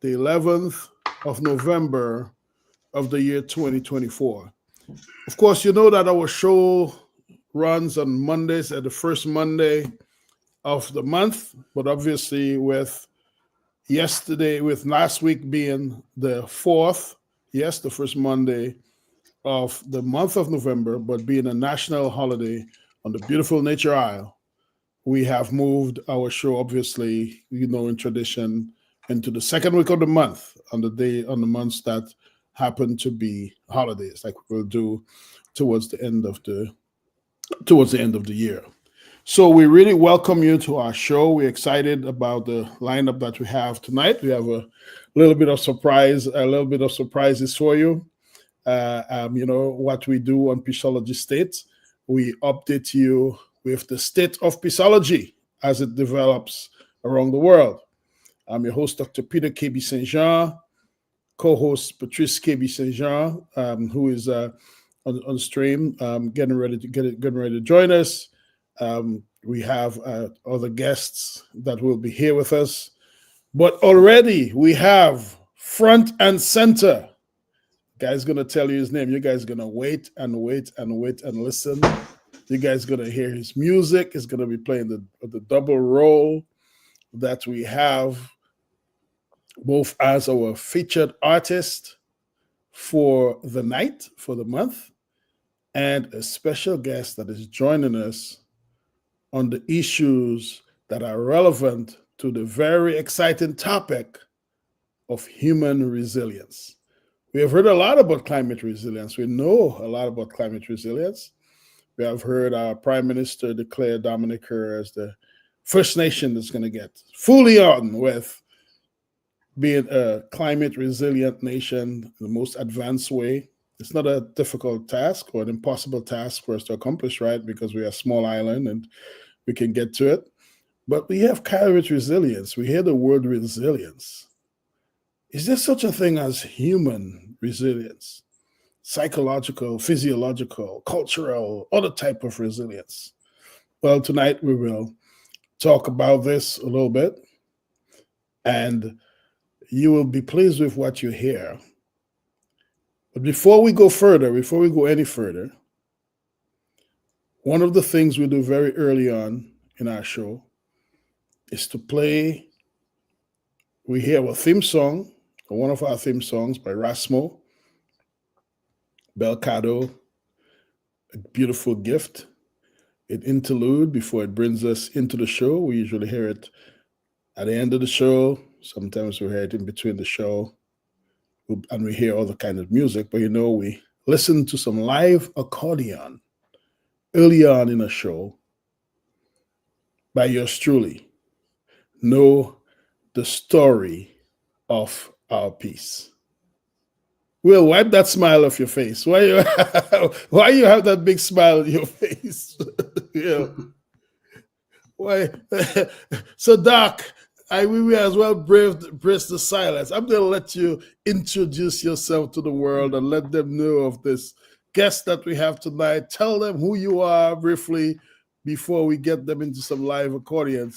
the 11th of November of the year 2024. Of course, you know that our show runs on Mondays at the first Monday of the month, but obviously with last week being the 4th, yes, the first Monday of the month of November, but being a national holiday on the beautiful Nature Isle, we have moved our show, obviously, in tradition, into the second week of the month on the months that happen to be holidays, like we'll do towards the end of the year. So we really welcome you to our show. We're excited about the lineup that we have tonight. We have a little bit of surprises for you. What we do on Peaceolgy State, we update you with the state of Peaceolgy as it develops around the world. I'm your host, Dr. Peter KB St. Jean, co-host Patrice KB St. Jean, who is on stream, getting ready to join us. We have other guests that will be here with us, but already we have front and center. Guy's gonna tell you his name. You guys gonna wait and wait and wait and listen. You guys gonna hear his music. He's gonna be playing the double role that we have, both as our featured artist for the night, for the month, and a special guest that is joining us on the issues that are relevant to the very exciting topic of human resilience. We have heard a lot about climate resilience. We know a lot about climate resilience. We have heard our Prime Minister declare Dominica as the first nation that's going to get fully on with being a climate resilient nation in the most advanced way. It's not a difficult task or an impossible task for us to accomplish, right? Because we are a small island and we can get to it. But we have climate resilience. We hear the word resilience. Is there such a thing as human resilience? Psychological, physiological, cultural, other type of resilience? Well, tonight we will talk about this a little bit, and you will be pleased with what you hear. But before we go any further, one of the things we do very early on in our show is to play. We hear a theme song, or one of our theme songs by Rasmo Belcado, a beautiful gift, an interlude before it brings us into the show. We usually hear it at the end of the show. Sometimes we hear it in between the show, and we hear other kind of music. But we listen to some live accordion early on in a show by yours truly. Know the story of our peace. Will, wipe that smile off your face. Why you have that big smile on your face? Yeah. Why? So, Doc, we may as well brace the silence. I'm going to let you introduce yourself to the world and let them know of this guest that we have tonight. Tell them who you are briefly before we get them into some live accordion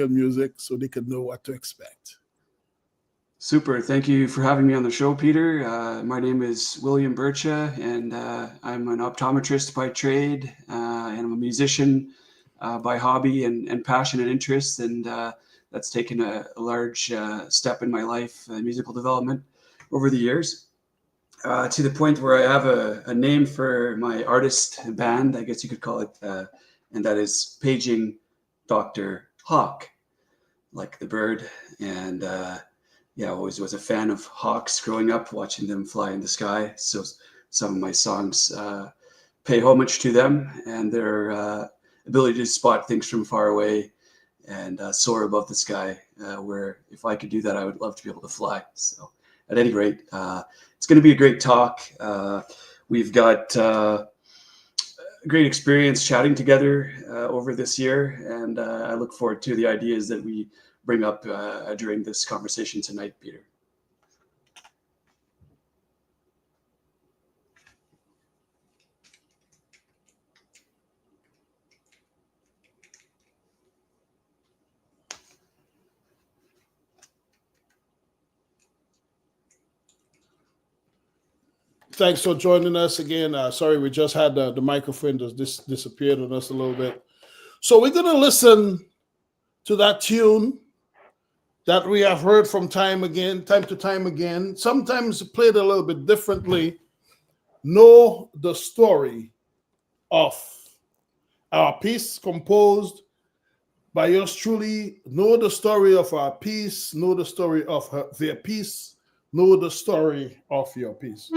music so they can know what to expect. Super. Thank you for having me on the show, Peter. My name is William Bircha, and I'm an optometrist by trade, and I'm a musician by hobby and passion and interest, and that's taken a large step in my life, musical development, over the years, to the point where I have a name for my artist band, I guess you could call it, and that is Paging Dr. Hawk, like the bird, and I always was a fan of hawks growing up, watching them fly in the sky. So some of my songs pay homage to them and their ability to spot things from far away and soar above the sky, where if I could do that, I would love to be able to fly. So at any rate, it's going to be a great talk. We've got great experience chatting together over this year, and I look forward to the ideas that we bring up during this conversation tonight, Peter. Thanks for joining us again. Sorry, we just had the microphone just disappeared on us a little bit. So we're going to listen to that tune that we have heard from time to time again, sometimes played a little bit differently. Know the story of our piece composed by yours truly. Know the story of our piece. Know the story of their piece. Know the story of your piece.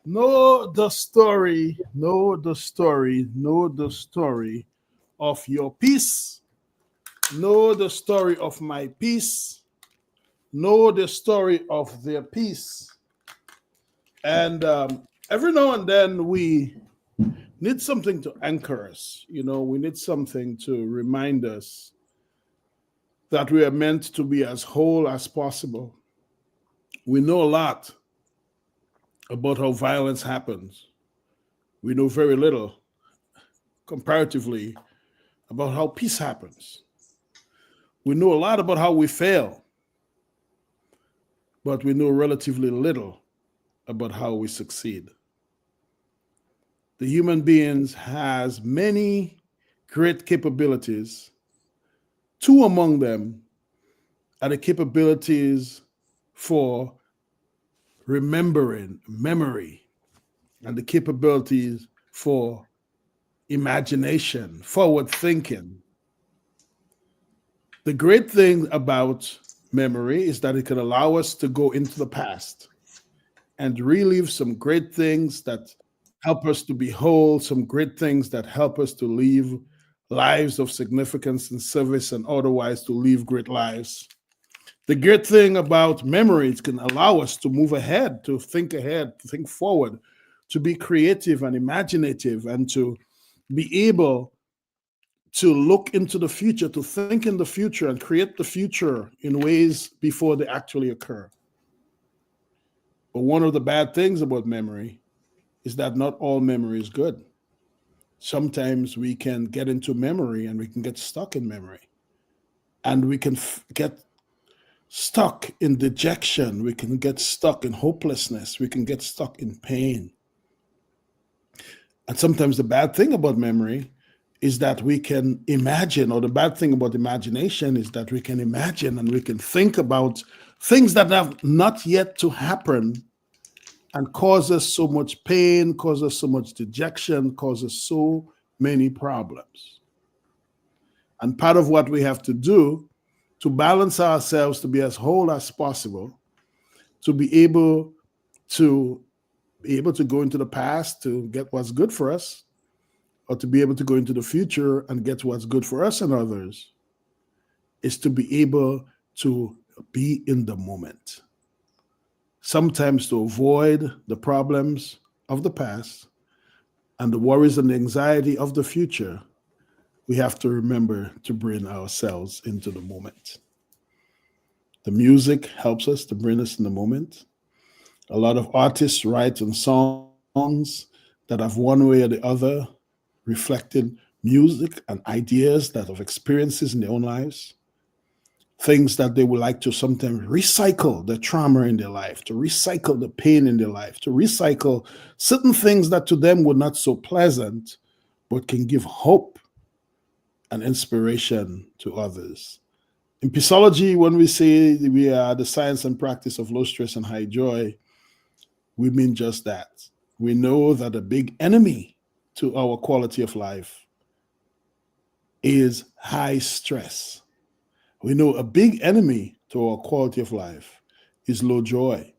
Know the story, know the story, know the story of your piece. Know the story of my piece. Know the story of their piece. And every now and then we need something to anchor us. You know, we need something to remind us that we are meant to be as whole as possible. We know a lot about how violence happens. We know very little, comparatively, about how peace happens. We know a lot about how we fail, but we know relatively little about how we succeed. The human beings has many great capabilities. Two among them are the capabilities for remembering, memory, and the capabilities for imagination, forward thinking. The great thing about memory is that it can allow us to go into the past and relive some great things that help us to be whole, some great things that help us to live lives of significance and service and otherwise to live great lives. The great thing about memory, it can allow us to move ahead, to think forward, to be creative and imaginative, and to be able to look into the future, to think in the future and create the future in ways before they actually occur. But one of the bad things about memory is that not all memory is good. Sometimes we can get into memory and we can get stuck in memory. And we can get stuck in dejection. We can get stuck in hopelessness. We can get stuck in pain. And sometimes the bad thing about memory is that we can imagine, or the bad thing about imagination is that we can imagine and we can think about things that have not yet to happen and cause us so much pain, cause us so much dejection, cause us so many problems. And part of what we have to do to balance ourselves to be as whole as possible, to to be able to go into the past to get what's good for us, or to be able to go into the future and get what's good for us and others, is to be able to be in the moment. Sometimes to avoid the problems of the past and the worries and the anxiety of the future, we have to remember to bring ourselves into the moment. The music helps us to bring us in the moment. A lot of artists write in songs that have one way or the other reflected music and ideas that of experiences in their own lives, things that they would like to sometimes recycle the trauma in their life, to recycle the pain in their life, to recycle certain things that to them were not so pleasant, but can give hope and inspiration to others. In Peaceology, when we say we are the science and practice of low stress and high joy, we mean just that. We know that a big enemy to our quality of life is high stress. We know a big enemy to our quality of life is low joy.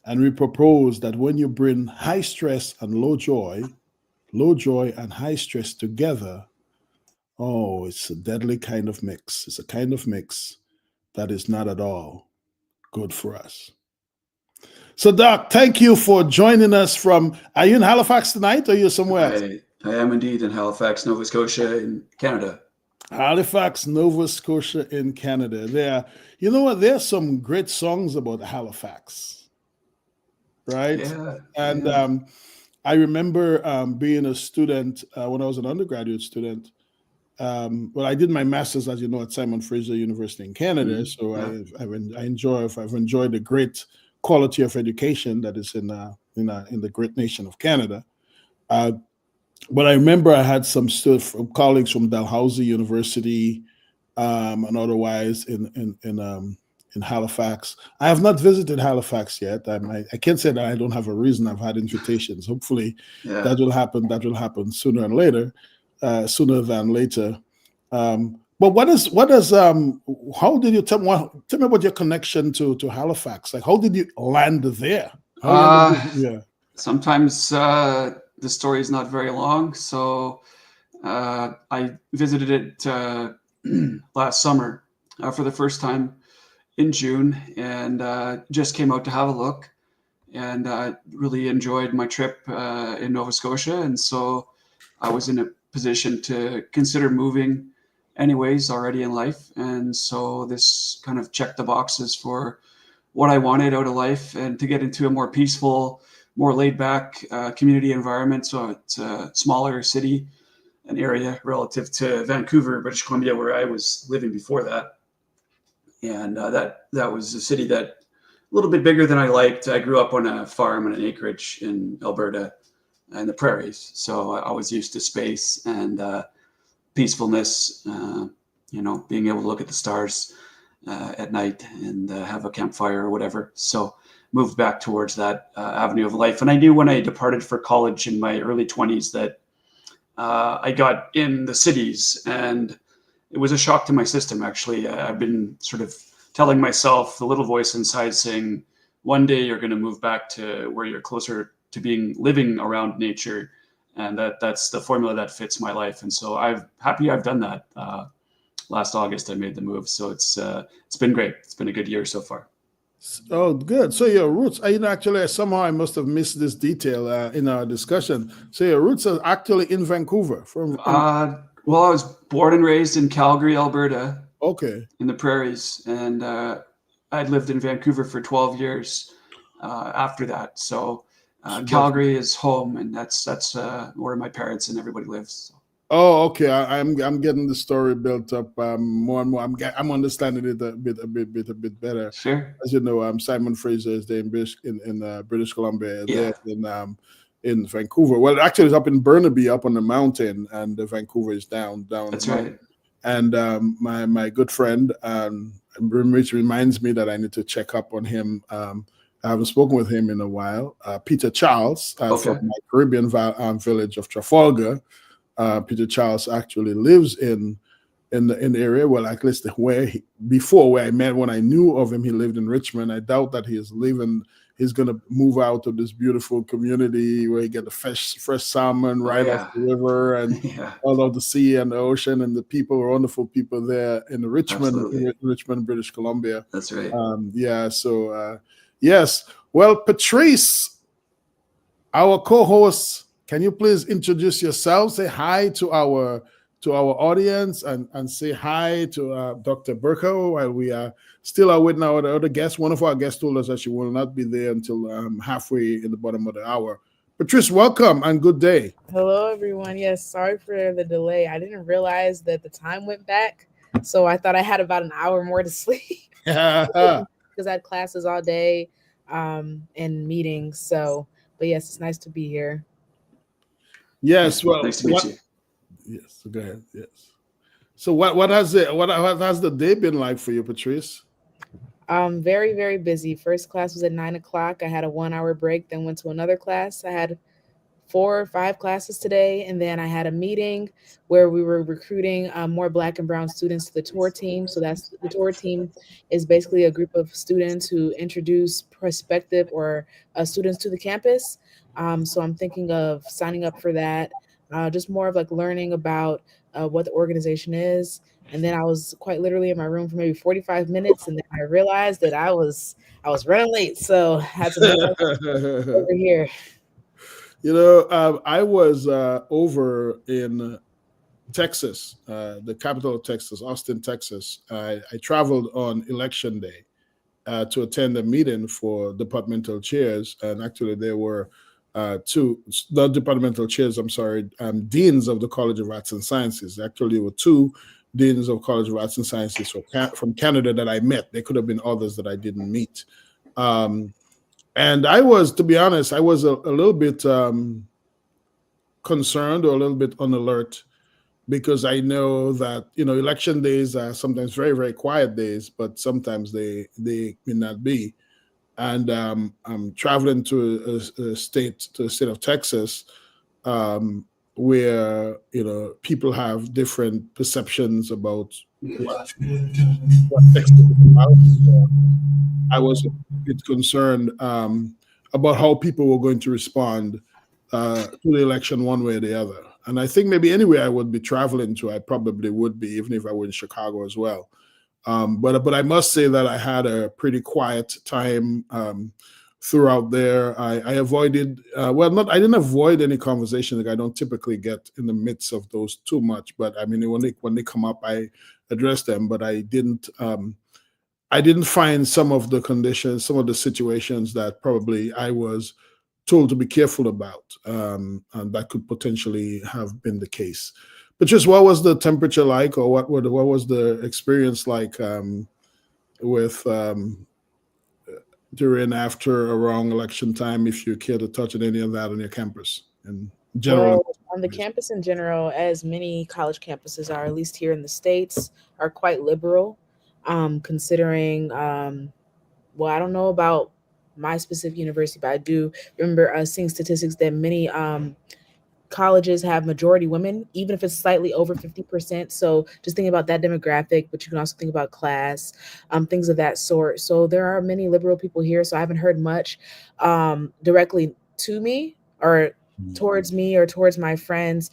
And we propose that when you bring high stress and low joy and high stress together, oh, it's a deadly kind of mix. It's a kind of mix that is not at all good for us. So, Doc, thank you for joining us from. Are you in Halifax tonight, or are you somewhere else? I am indeed in Halifax, Nova Scotia, in Canada. Halifax, Nova Scotia, in Canada. There, you know what? There's some great songs about Halifax, right? Yeah, And yeah. I remember being a student when I was an undergraduate student. Well, I did my master's, as you know, at Simon Fraser University in Canada. So Yeah. I've enjoyed the great quality of education that is in the great nation of Canada. Uh, but I remember I had some colleagues from Dalhousie University and otherwise in Halifax. I have not visited Halifax yet. I can't say that I don't have a reason. I've had invitations. Hopefully, Yeah. that will happen. That will happen sooner and later, sooner than later. But how did you tell me about your connection to Halifax? Like, how did you land there? How you ended Uh, up, yeah. Sometimes the story is not very long. So I visited it last summer for the first time in June, and just came out to have a look, and really enjoyed my trip in Nova Scotia. And so I was in a position to consider moving anyways already in life. And so this kind of checked the boxes for what I wanted out of life, and to get into a more peaceful, more laid back community environment. So it's a smaller city, an area relative to Vancouver, British Columbia, where I was living before that. And that was a city that a little bit bigger than I liked. I grew up on a farm and an acreage in Alberta and the prairies, so I was used to space and peacefulness. Being able to look at the stars at night and have a campfire or whatever. So moved back towards that avenue of life. And I knew when I departed for college in my early 20s that I got in the cities, and it was a shock to my system, actually. I've been sort of telling myself, the little voice inside saying, one day you're going to move back to where you're closer to living around nature. And that's the formula that fits my life. And so I'm happy I've done that. Last August, I made the move. So it's been great. It's been a good year so far. Oh, good. So your roots, actually, somehow I must have missed this detail in our discussion. So your roots are actually in Vancouver. Well, I was born and raised in Calgary, Alberta. Okay. In the prairies, and I'd lived in Vancouver for 12 years after that. So Calgary is home, and that's where my parents and everybody lives. So. Oh, okay. I'm getting the story built up more and more. I'm understanding it a bit better. Sure. As you know, Simon Fraser is there in British Columbia. Yeah. There, in Vancouver. Well, actually, it's up in Burnaby, up on the mountain, and Vancouver is down the That's mountain. right. And my good friend, which reminds me that I need to check up on him. I haven't spoken with him in a while. Peter Charles from Okay. my Caribbean village of Trafalgar. Peter Charles actually lives in the area. Well, at least before where I met, when I knew of him, he lived in Richmond. I doubt that he is leaving. He's going to move out of this beautiful community where you get the fresh salmon Oh right off yeah. the river and Yeah. all of the sea and the ocean, and the people are wonderful people there in Absolutely. Richmond, British Columbia. That's right. Yeah. So yes. Well, Patrice, our co-host, can you please introduce yourself? Say hi to our audience and say hi to Dr. Burko while we are still waiting our other guest. One of our guests told us that she will not be there until halfway in the bottom of the hour. Patrice, welcome and good day. Hello, everyone. Yes, sorry for the delay. I didn't realize that the time went back, so I thought I had about an hour more to sleep because I had classes all day and meetings. So, but yes, it's nice to be here. Yes, well, Nice to meet you. yes, go ahead. Yes. So what has the day been like for you, Patrice? Very, very busy. First class was at 9 o'clock. I had a 1 hour break, then went to another class. I had 4 or 5 classes today, and then I had a meeting where we were recruiting more Black and Brown students to the tour team. So that's the tour team is basically a group of students who introduce prospective or students to the campus. So I'm thinking of signing up for that, just more of like learning about what the organization is. And then I was quite literally in my room for maybe 45 minutes, and then I realized that I was running late, so I had to make my way over here. I was over in Texas, the capital of Texas, Austin, Texas. I traveled on election day to attend a meeting for departmental chairs, and actually there were two, not departmental chairs. I'm sorry, deans of the College of Arts and Sciences. Actually, there were two deans of College of Arts and Sciences from Canada that I met. There could have been others that I didn't meet. Um, and I was, to be honest, I was a little bit concerned or a little bit on alert because I know that election days are sometimes very very quiet days, but sometimes they may not be. And I'm traveling to the state of Texas, um, where people have different perceptions about what Texas is about. So I was a bit concerned about how people were going to respond to the election one way or the other. And I think maybe anywhere I would be traveling to, I probably would be, even if I were in Chicago as well. But I must say that I had a pretty quiet time throughout there. I avoided not I didn't avoid any conversation. Like I don't typically get in the midst of those too much. But I mean, when they come up, I address them. But I didn't find some of the conditions, some of the situations that probably I was told to be careful about, and that could potentially have been the case. But just what was the temperature like, or what was the experience like with during, after, around election time? If you care to touch on any of that on your campus and general. Well, on the campus in general, as many college campuses are, at least here in the States, are quite liberal, considering, well, I don't know about my specific university, but I do remember seeing statistics that many colleges have majority women, even if it's slightly over 50%. So just thinking about that demographic, but you can also think about class, things of that sort. So there are many liberal people here. So I haven't heard much directly to me or towards me or towards my friends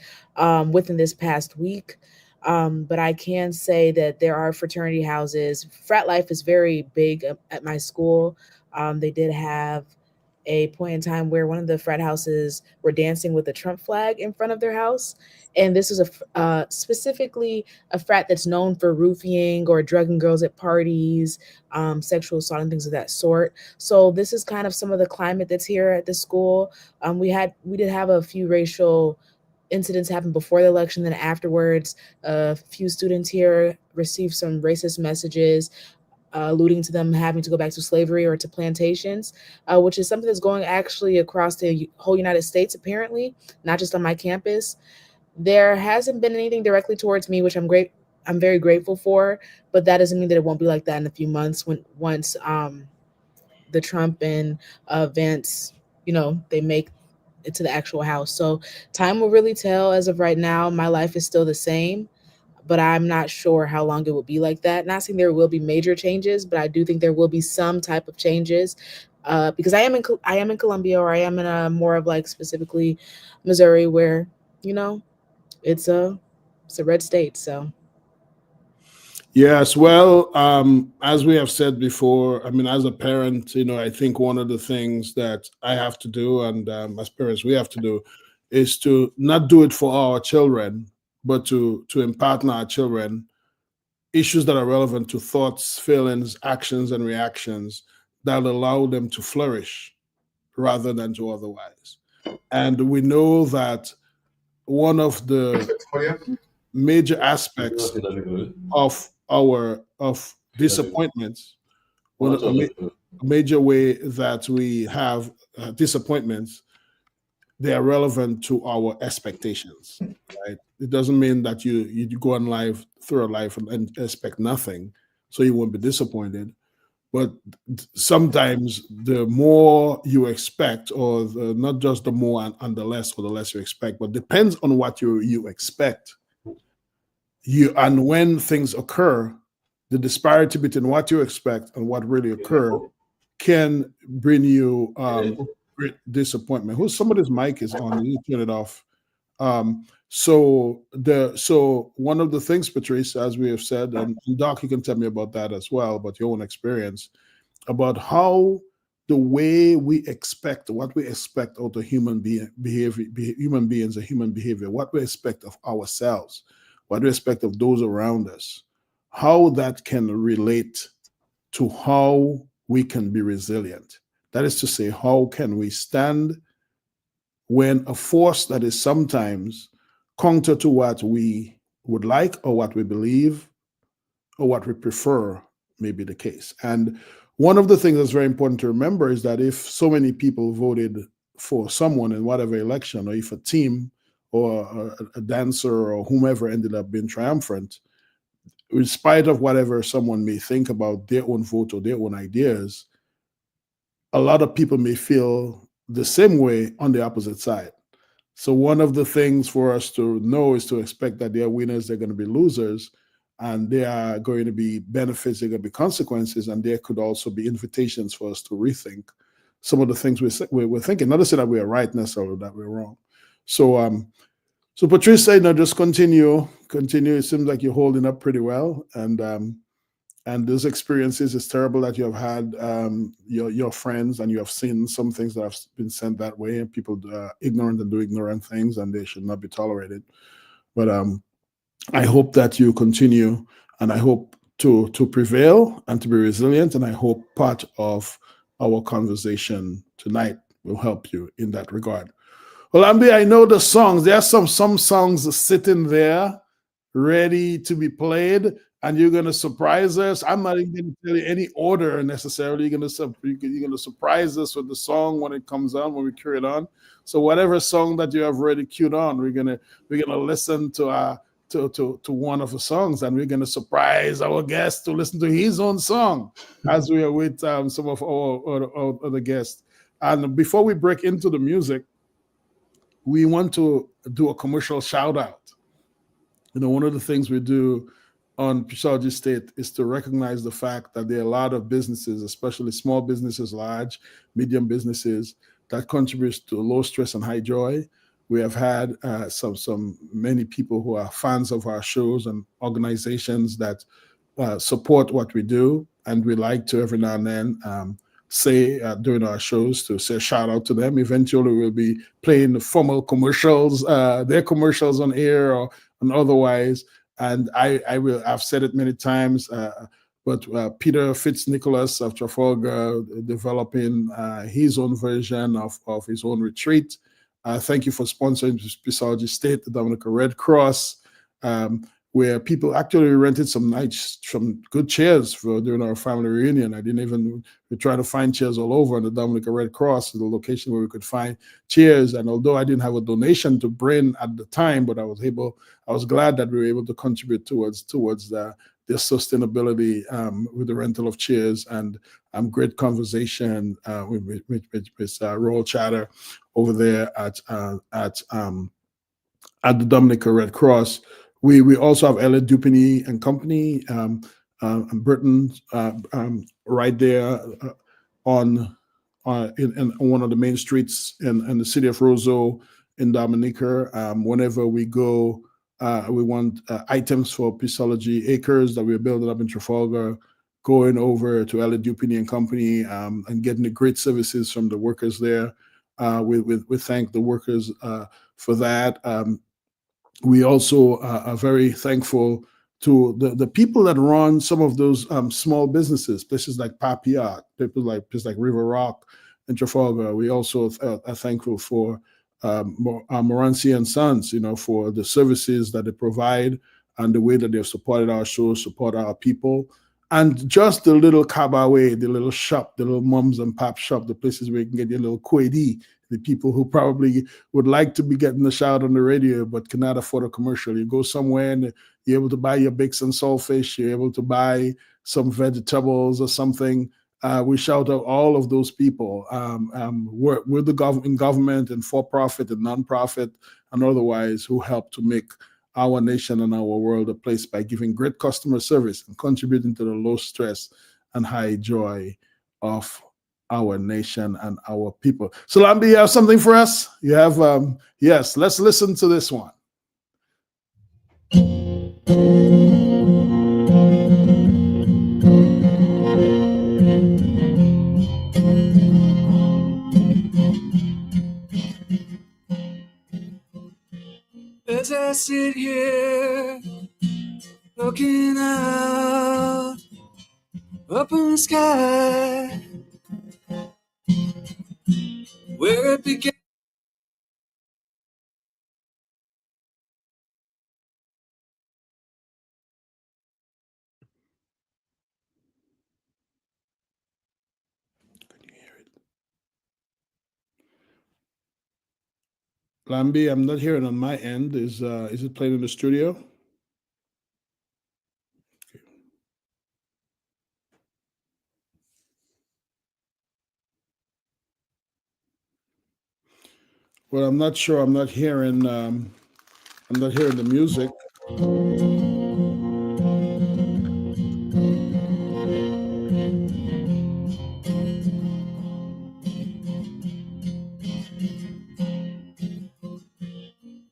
within this past week. But I can say that there are fraternity houses. Frat life is very big at my school. They did have a point in time where one of the frat houses were dancing with a Trump flag in front of their house. And this is specifically a frat that's known for roofing or drugging girls at parties, sexual assault and things of that sort. So this is kind of some of the climate that's here at the school. We did have a few racial incidents happen before the election, then afterwards, a few students here received some racist messages alluding to them having to go back to slavery or to plantations, which is something that's going actually across the whole United States, apparently, not just on my campus. There hasn't been anything directly towards me, which I'm very grateful for, but that doesn't mean that it won't be like that in a few months when once the Trump and Vance, they make it to the actual house. So time will really tell. As of right now, my life is still the same, but I'm not sure how long it will be like that. Not saying there will be major changes, but I do think there will be some type of changes, because I am in Columbia, or I am in a more of like specifically Missouri, where you know it's a red state. So Yes, well, as we have said before, I mean, as a parent, I think one of the things that I have to do, and as parents we have to do, is to not do it for our children, but to impart on our children issues that are relevant to thoughts, feelings, actions, and reactions that allow them to flourish rather than to otherwise. And we know that one of the major aspects of our of disappointments, a major way that we have disappointments, they are relevant to our expectations, right? It doesn't mean that you go on life through life and expect nothing, so you won't be disappointed. But sometimes the more you expect, or not just the more and the less, or the less you expect, but depends on what you expect. And when things occur, the disparity between what you expect and what really occur can bring you great disappointment. Somebody's mic is on? You turn it off. So one of the things, Patrice, as we have said, and Doc, you can tell me about that as well, about your own experience, about how the way what we expect out of human beings and human behavior, what we expect of ourselves, what we expect of those around us, how that can relate to how we can be resilient. That is to say, how can we stand when a force that is sometimes counter to what we would like, or what we believe, or what we prefer may be the case. And one of the things that's very important to remember is that if so many people voted for someone in whatever election, or if a team or a dancer or whomever ended up being triumphant, in spite of whatever someone may think about their own vote or their own ideas, a lot of people may feel the same way on the opposite side. So one of the things for us to know is to expect that there are winners, there are going to be losers, and there are going to be benefits, there are going to be consequences, and there could also be invitations for us to rethink some of the things we're thinking. Not to say that we are right necessarily, that we're wrong. So Patrice, just continue. It seems like you're holding up pretty well, and those experiences, is terrible that you have had your friends, and you have seen some things that have been sent that way, and people ignorant and do ignorant things, and they should not be tolerated. But I hope that you continue, and I hope to prevail and to be resilient, and I hope part of our conversation tonight will help you in that regard. Well, Ambi, I know the songs. There are some songs sitting there ready to be played, and you're going to surprise us. I'm not even going to tell you any order necessarily. You're going to surprise us with the song when it comes on, when we cue it on. So whatever song that you have already queued on, we're gonna listen to one of the songs, and we're going to surprise our guest to listen to his own song as we are with some of our other guests. And before we break into the music, we want to do a commercial shout out. One of the things we do on Peaceolgy State is to recognize the fact that there are a lot of businesses, especially small businesses, large, medium businesses, that contributes to low stress and high joy. We have had many people who are fans of our shows, and organizations that support what we do, and we like to every now and then say during our shows to say shout out to them. Eventually, we'll be playing the formal commercials, their commercials on air or and otherwise. And I've said it many times, but Peter Fitz-Nicholas of Trafalgar developing his own version of his own retreat. Thank you for sponsoring Peaceolgy State, the Dominica Red Cross. where people actually rented some good chairs for during our family reunion. I didn't even we tried to find chairs all over, and the Dominican Red Cross is the location where we could find chairs. And although I didn't have a donation to bring at the time, but I was glad that we were able to contribute towards the sustainability with the rental of chairs, and great conversation with Royal Chatter over there at the Dominican Red Cross. We also have Ella Dupini and Company, Britain, right there on in one of the main streets in the city of Roseau in Dominica. Whenever we go, we want items for Peaceolgy Acres that we're building up in Trafalgar, going over to Ella Dupini and Company, and getting the great services from the workers there. We thank the workers for that. We also are very thankful to the people that run some of those small businesses, places like Papiat, places like River Rock and Trafalgar. We also are thankful for Moranci and Sons, for the services that they provide and the way that they've supported our show, support our people. And just the little cabaret, the little shop, the little mums and pop shop, the places where you can get your little kwedi, the people who probably would like to be getting a shout on the radio but cannot afford a commercial. You go somewhere and you're able to buy your bakes and saltfish, you're able to buy some vegetables or something. We shout out all of those people. We're in government and for-profit and non-profit and otherwise who help to make our nation and our world a place by giving great customer service and contributing to the low stress and high joy of our nation and our people. So Lambi, you have something for us? You have, yes, let's listen to this one. As I sit here looking out up in the sky where it began. Can you hear it? Lambi, I'm not hearing on my end. Is it playing in the studio? Well, I'm not sure. I'm not hearing the music.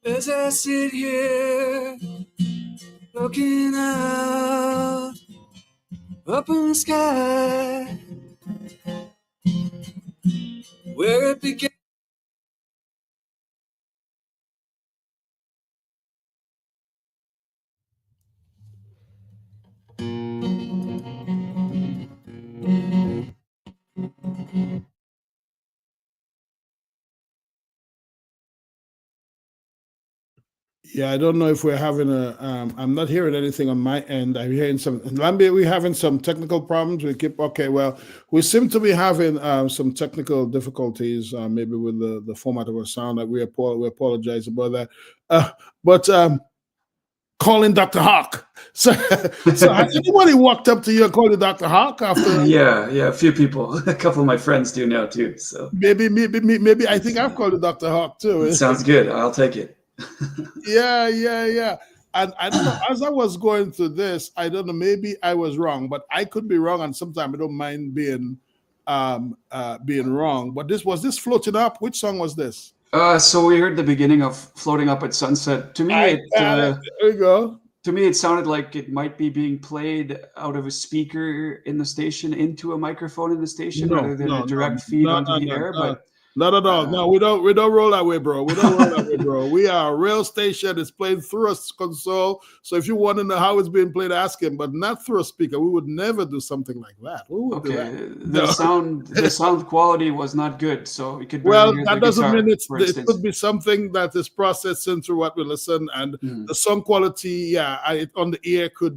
As I sit here looking out up in the sky where it began. Yeah, I don't know if we're having a. I'm not hearing anything on my end. I'm hearing some. Lambi, we're having some technical problems. We keep okay. Well, we seem to be having some technical difficulties, maybe with the format of our sound. We apologize about that. But calling Dr. Hawk. So has anybody walked up to you and called you Dr. Hawk after? Yeah, a few people. A couple of my friends do now too. So Maybe I think I've called you Dr. Hawk too. sounds good. I'll take it. Yeah. And I don't know, as I was going through this, I don't know, maybe I was wrong, but I could be wrong, and sometimes I don't mind being wrong. But was this floating up? Which song was this? So we heard the beginning of Floating Up at Sunset. To me, there we go. To me, it sounded like it might be being played out of a speaker in the station into a microphone in the station rather than a direct feed onto the air. But Not at all. Uh, No, we don't roll that way, bro. We don't roll that way, bro. We are a real station. It's played through a console. So if you want to know how it's being played, ask him, but not through a speaker. We would never do something like that. Who would do that? okay, No. the sound quality was not good, so you could barely Well, hear the that doesn't mean guitar, for it could instance. be something that is processing through what we listen, and Mm, the sound quality, yeah, on the ear could,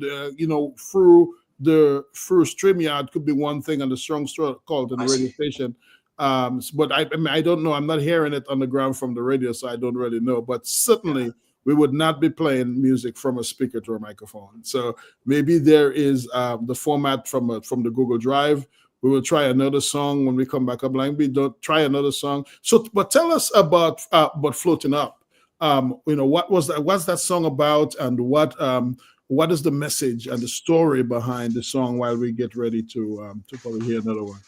through through StreamYard could be one thing, and the strong called on the I radio see. station. But I mean, I don't know. I'm not hearing it on the ground from the radio, so I don't really know. But Yeah, certainly, we would not be playing music from a speaker to a microphone. So maybe there is the format from the Google Drive. We will try another song when we come back up. Like we don't try another song. So, but tell us about floating up. What was that? What's that song about, and what is the message and the story behind the song? While we get ready to probably hear another one.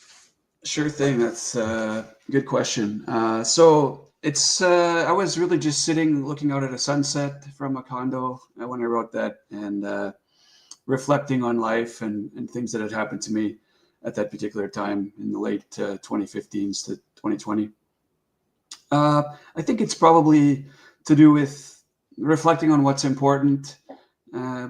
sure thing. That's a good question. So it's I was really just sitting looking out at a sunset from a condo when I wrote that, and reflecting on life and things that had happened to me at that particular time in the late 2015s to 2020. Uh, I think it's probably to do with reflecting on what's important,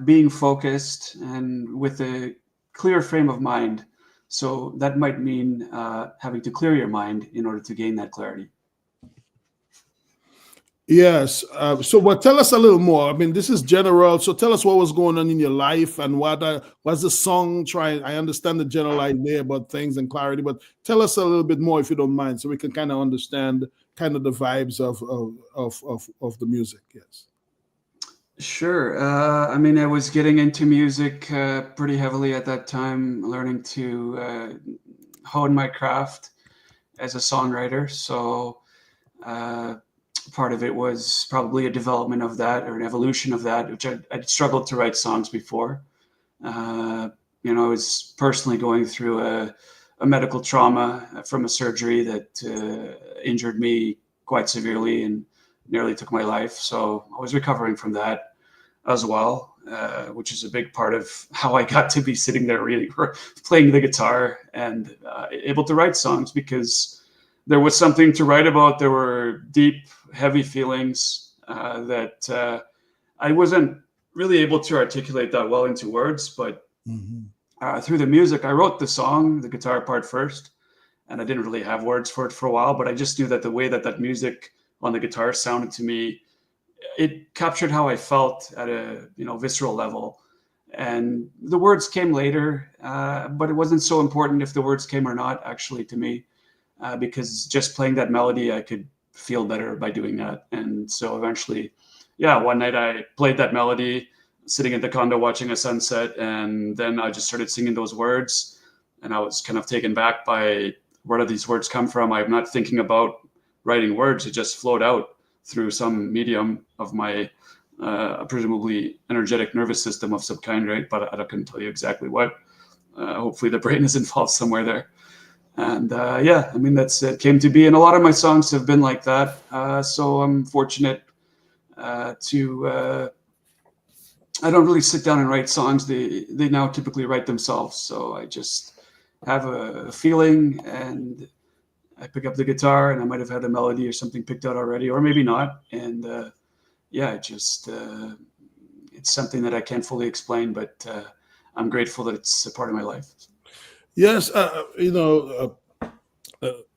being focused, and with a clear frame of mind. So that might mean having to clear your mind in order to gain that clarity. Yes. But tell us a little more. I mean, this is general. So tell us what was going on in your life and what's the song trying. I understand the general idea about things and clarity, but tell us a little bit more if you don't mind, so we can kind of understand kind of the vibes of the music. Yes. Sure. I mean, I was getting into music pretty heavily at that time, learning to hone my craft as a songwriter. So uh, part of it was probably a development of that or an evolution of that, which I'd struggled to write songs before. Uh, I was personally going through a medical trauma from a surgery that injured me quite severely and nearly took my life. So I was recovering from that as well, which is a big part of how I got to be sitting there reading, playing the guitar and able to write songs, because there was something to write about. There were deep, heavy feelings that I wasn't really able to articulate that well into words, but Mhm. through the music, I wrote the song, the guitar part first, and I didn't really have words for it for a while, but I just knew that the way that music on the guitar sounded to me, it captured how I felt at a visceral level. And the words came later, but it wasn't so important if the words came or not, actually, to me, because just playing that melody, I could feel better by doing that. And so eventually, yeah, one night I played that melody sitting at the condo watching a sunset, and then I just started singing those words, and I was kind of taken back by where do these words come from. I'm not thinking about writing words; it just flowed out through some medium of my presumably energetic nervous system of some kind, right? But I couldn't tell you exactly what. Hopefully, the brain is involved somewhere there. And yeah, I mean, that's it came to be. And a lot of my songs have been like that. So I'm fortunate to. I don't really sit down and write songs. They now typically write themselves. So I just have a feeling, and I pick up the guitar, and I might have had a melody or something picked out already, or maybe not. And yeah, it's something that I can't fully explain, but I'm grateful that it's a part of my life. Yes.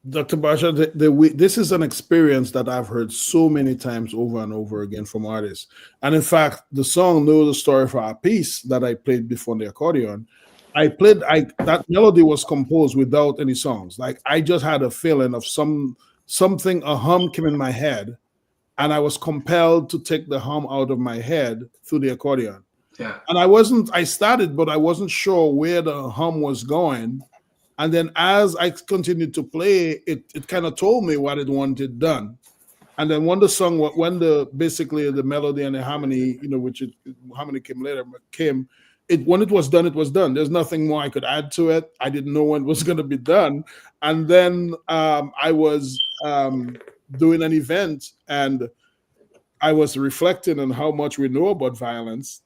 Dr. Basha, this is an experience that I've heard so many times over and over again from artists. And in fact, the song "Know the Story for Our Piece" that I played before the accordion, that melody was composed without any songs. Like I just had a feeling of something, a hum came in my head, and I was compelled to take the hum out of my head through the accordion. Yeah. And I started, but I wasn't sure where the hum was going. And then as I continued to play, it kind of told me what it wanted done. And then when the basically the melody and the harmony, harmony came later, when it was done, it was done. There's nothing more I could add to it. I didn't know when it was going to be done. And then I was doing an event, and I was reflecting on how much we know about violence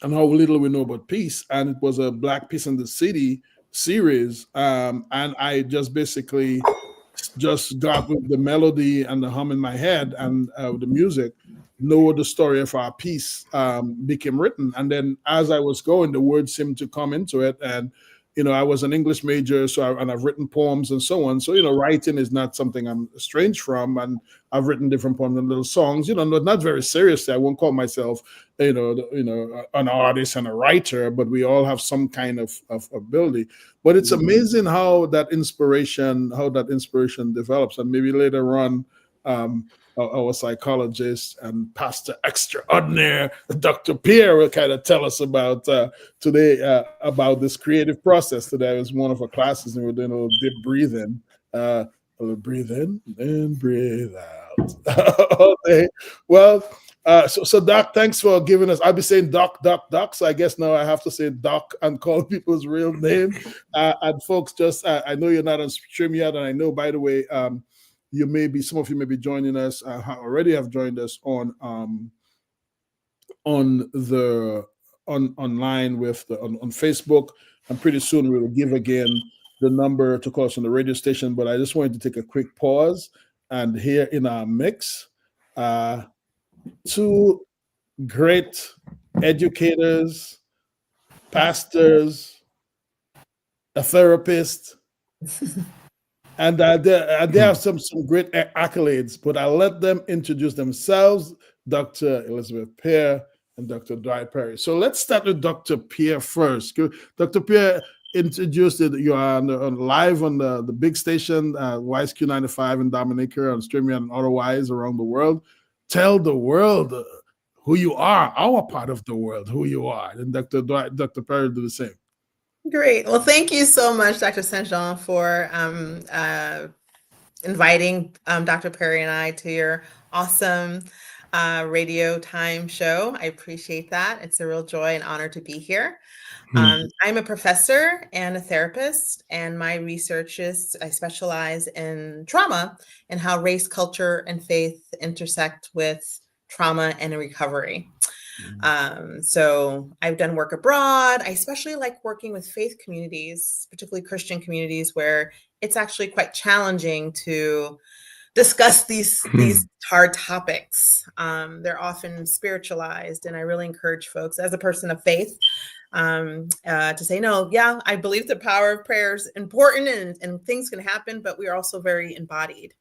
and how little we know about peace. And it was a Black Peace in the City series. And I just basically just got with the melody and the hum in my head and the music, know the story of our piece became written. And then as I was going, the words seemed to come into it. And, I was an English major, and I've written poems and so on. So, writing is not something I'm estranged from. And I've written different poems and little songs, not very seriously. I won't call myself, an artist and a writer, but we all have some kind of ability. But it's amazing how that inspiration develops. And maybe later on, our psychologist and pastor extraordinaire, Dr. Pierre, will kind of tell us about today about this creative process. Today was one of our classes, and we're doing a little deep breathing. A little breathe in and breathe out. All day. Well, so Doc, thanks for giving us. I'll be saying Doc. So I guess now I have to say Doc and call people's real name. And folks, just I know you're not on stream yet, and I know, by the way, some of you may be joining us. Already have joined us on online with on Facebook, and pretty soon we will give again the number to call us on the radio station. But I just wanted to take a quick pause and here in our mix, two great educators, pastors, a therapist. And they have some great accolades, but I'll let them introduce themselves, Dr. Elizabeth Pierre and Dr. Dwight Perry. So let's start with Dr. Pierre first. Dr. Pierre, introduced it. You are live on the big station, YSQ 95 in Dominica, on streaming and otherwise around the world. Tell the world who you are, our part of the world, who you are. And Dr. Perry do the same. Great. Well, thank you so much, Dr. St. Jean, for inviting Dr. Perry and I to your awesome radio time show. I appreciate that. It's a real joy and honor to be here. I'm a professor and a therapist, and my research is I specialize in trauma and how race, culture, and faith intersect with trauma and recovery. So I've done work abroad. I especially like working with faith communities, particularly Christian communities, where it's actually quite challenging to discuss these hard topics. They're often spiritualized, and I really encourage folks as a person of faith to say, no, yeah, I believe the power of prayer is important and things can happen, but we are also very embodied.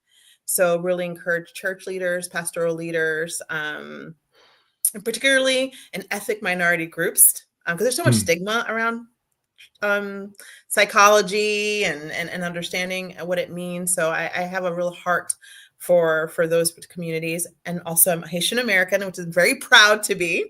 So really encourage church leaders, pastoral leaders, and particularly in ethnic minority groups, because there's so much stigma around psychology and understanding what it means. So I have a real heart for those communities. And also I'm Haitian American, which is very proud to be.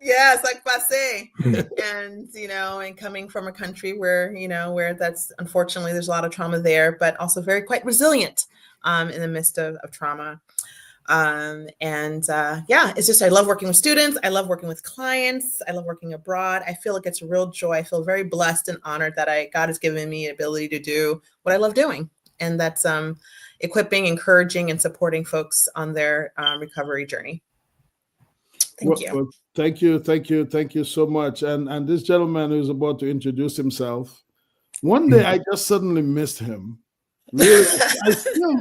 Yes, like passe. And, and coming from a country where, where that's unfortunately there's a lot of trauma there, but also very quite resilient in the midst of trauma. It's just, I love working with students. I love working with clients. I love working abroad. I feel like it's a real joy. I feel very blessed and honored that God has given me the ability to do what I love doing. And that's equipping, encouraging, and supporting folks on their recovery journey. Thank you. Well, thank you so much. And this gentleman who's about to introduce himself, one day I just suddenly missed him. Really,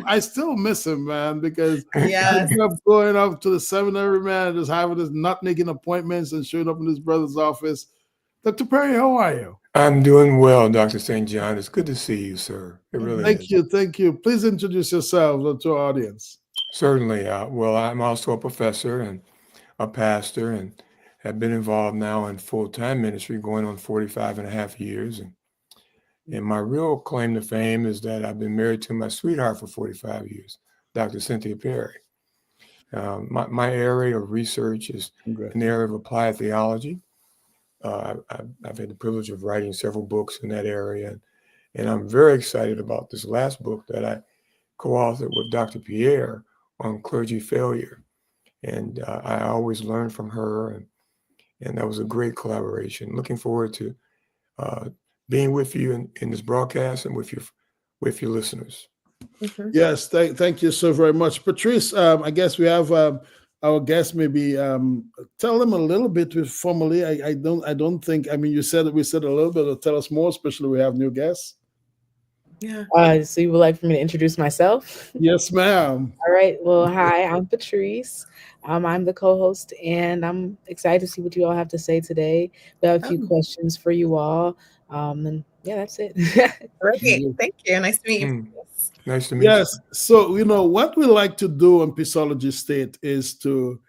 I still miss him, man, because I grew up going up to the seminary, man, just having this not making appointments and showing up in his brother's office. Dr. Perry, how are you? I'm doing well, Dr. St. John. It's good to see you, sir. It really is. Thank you. Please introduce yourself to our audience. Certainly. Well, I'm also a professor and a pastor and have been involved now in full-time ministry going on 45 and a half years. And my real claim to fame is that I've been married to my sweetheart for 45 years, Dr. Cynthia Perry. My area of research is in the area of applied theology. I've had the privilege of writing several books in that area. And I'm very excited about this last book that I co-authored with Dr. Pierre on clergy failure. And I always learn from her. And that was a great collaboration. Looking forward to being with you in this broadcast and with your listeners. Mm-hmm. Yes, thank you so very much, Patrice. I guess we have our guest. Maybe tell them a little bit formally. I don't think. I mean, we said a little bit. Tell us more, especially we have new guests. Yeah. So you would like for me to introduce myself? Yes, ma'am. All right. Well, hi, I'm Patrice. I'm the co-host, and I'm excited to see what you all have to say today. We have a few Oh, questions for you all. And yeah, that's it. great. Thank you. Nice to meet you. Mm. Nice to meet you. Yes. So, what we like to do on Peaceology State is to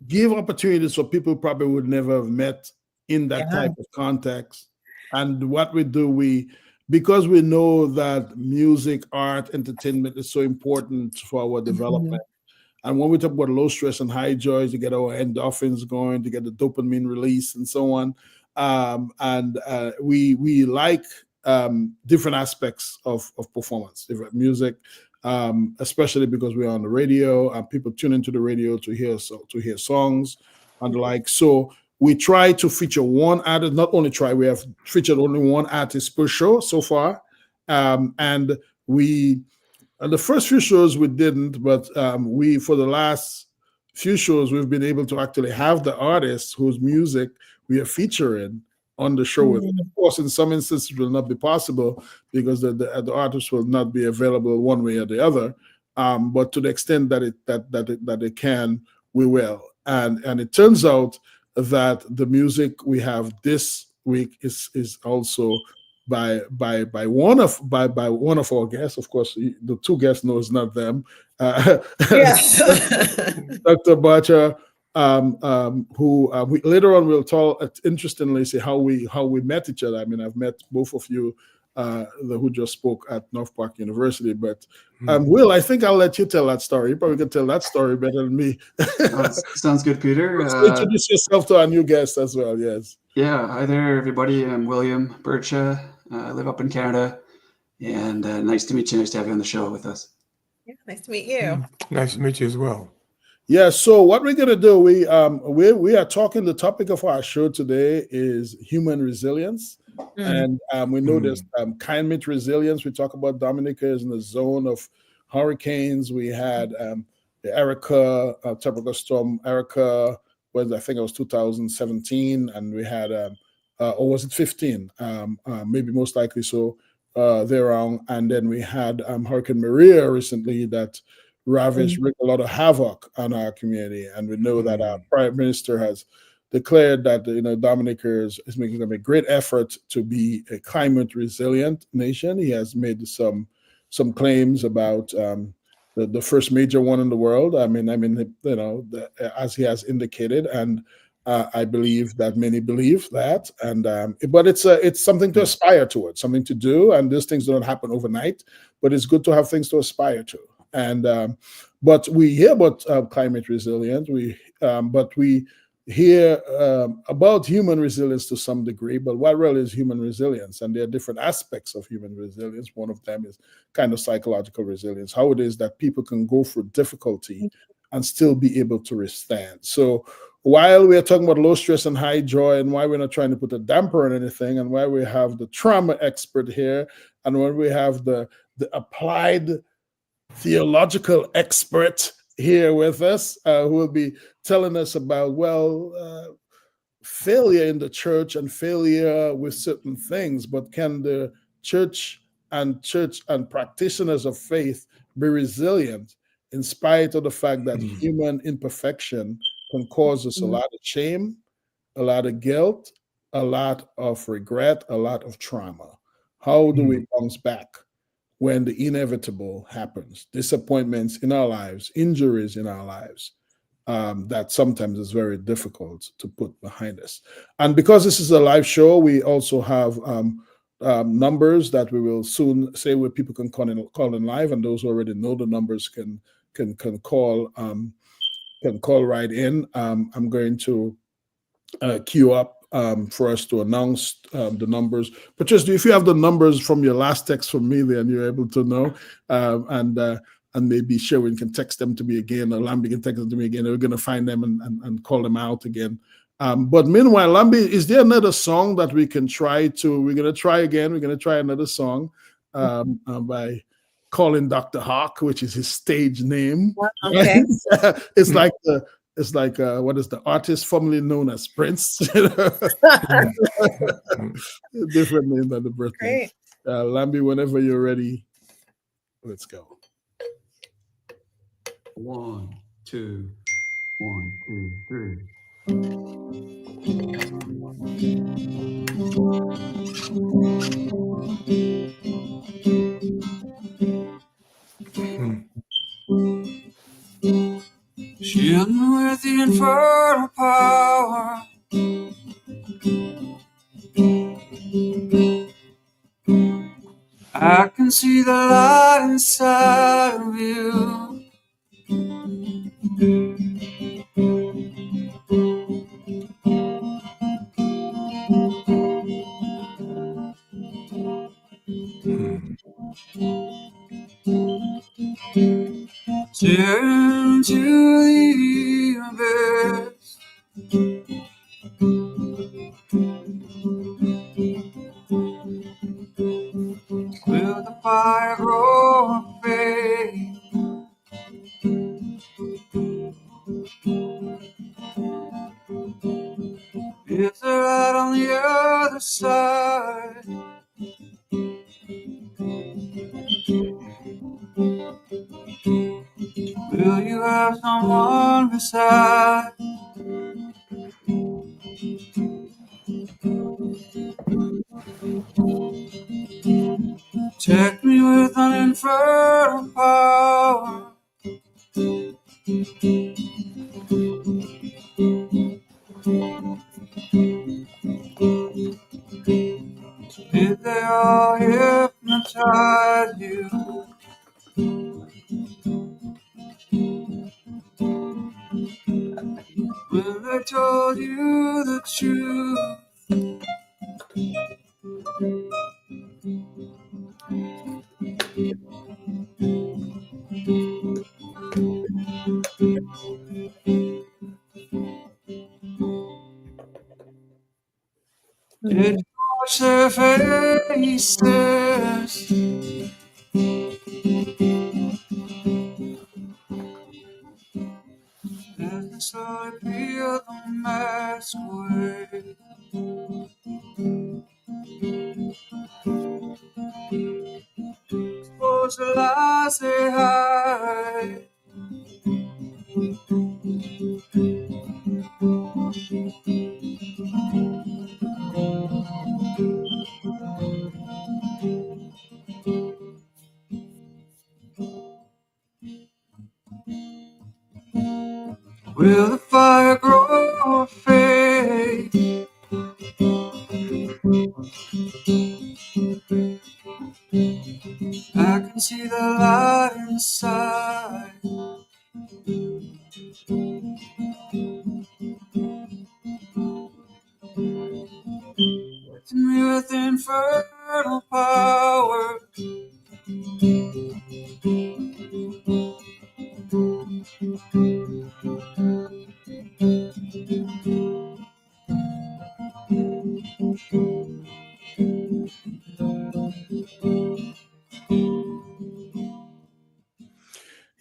give opportunities for people who probably would never have met in that Yeah. type of context. And what we do, because we know that music, art, entertainment is so important for our development. And when we talk about low stress and high joy, to get our endorphins going, to get the dopamine release, and so on, and we like different aspects of performance, different music, especially because we're on the radio and people tune into the radio to hear songs and the like. So we try to feature one artist. Not only try, we have featured only one artist per show so far, and we the first few shows we didn't, but we for the last few shows we've been able to actually have the artists whose music we are featuring on the show with. Of course, in some instances, it will not be possible because the artists will not be available one way or the other. But to the extent that that they can, we will. And it turns out that the music we have this week is also by one of our guests. Of course, the two guests know it's not them. Yes. Dr. Bacha, who we, later on we'll talk. Interestingly, see how we met each other. I mean, I've met both of you, who just spoke at North Park University. But Will, I think I'll let you tell that story. You probably can tell that story better than me. Sounds good, Peter. Introduce yourself to our new guest as well. Yes. Yeah, hi there, everybody. I'm William Bircha. I live up in Canada, and nice to meet you. Nice to have you on the show with us. Yeah, nice to meet you. Nice to meet you as well. Yeah. So what we're gonna do, we are talking. The topic of our show today is human resilience, and we know there's climate resilience. We talk about Dominica is in the zone of hurricanes. We had the Erica tropical storm Erica, was I think it was 2017, and we had or was it 15? Maybe most likely so therearound, and then we had Hurricane Maria recently that ravaged, wreaked a lot of havoc on our community. And we know that our prime minister has declared that Dominica is making a great effort to be a climate resilient nation. He has made some claims about the first major one in the world. I mean, as he has indicated, and I believe that many believe that, and but it's something to aspire towards, something to do, and these things don't happen overnight. But it's good to have things to aspire to. And but we hear about climate resilience. But we hear about human resilience to some degree. But what really is human resilience? And there are different aspects of human resilience. One of them is kind of psychological resilience, how it is that people can go through difficulty and still be able to withstand. So while we are talking about low stress and high joy, and why we're not trying to put a damper on anything, and why we have the trauma expert here, and when we have the applied theological expert here with us, who will be telling us about, failure in the church and failure with certain things, but can the church and practitioners of faith be resilient in spite of the fact that human imperfection can cause us a lot of shame, a lot of guilt, a lot of regret, a lot of trauma? How do we bounce back when the inevitable happens? Disappointments in our lives, injuries in our lives, that sometimes is very difficult to put behind us. And because this is a live show, we also have numbers that we will soon say where people can call in live, and those who already know the numbers can call right in. I'm going to queue up for us to announce the numbers. But just if you have the numbers from your last text from me, then you're able to know, and maybe Sherwin can text them to me again, or Lambi can text them to me again. We're going to find them and call them out again. But meanwhile, Lambi, is there another song that we can try to? We're going to try again. We're going to try another song by calling Dr. Hawk, which is his stage name. Okay. It's like what is the artist formerly known as Prince? Different name than the birth name. Lambi, whenever you're ready, let's go. 1, 2, 1, 2, 3. Shield me with the infernal power. I can see the light inside of you. Tear into the abyss. Will the fire grow and fade? Is there light on the other side? Will you have someone beside? Protect me with an infernal power. Did they all hypnotize you? When they told you the truth? Did you watch their faces? As they slowly peel the mask away. Expose the lies they hide. Will the fire grow or fade? I can see the light inside. Touching me with infernal power.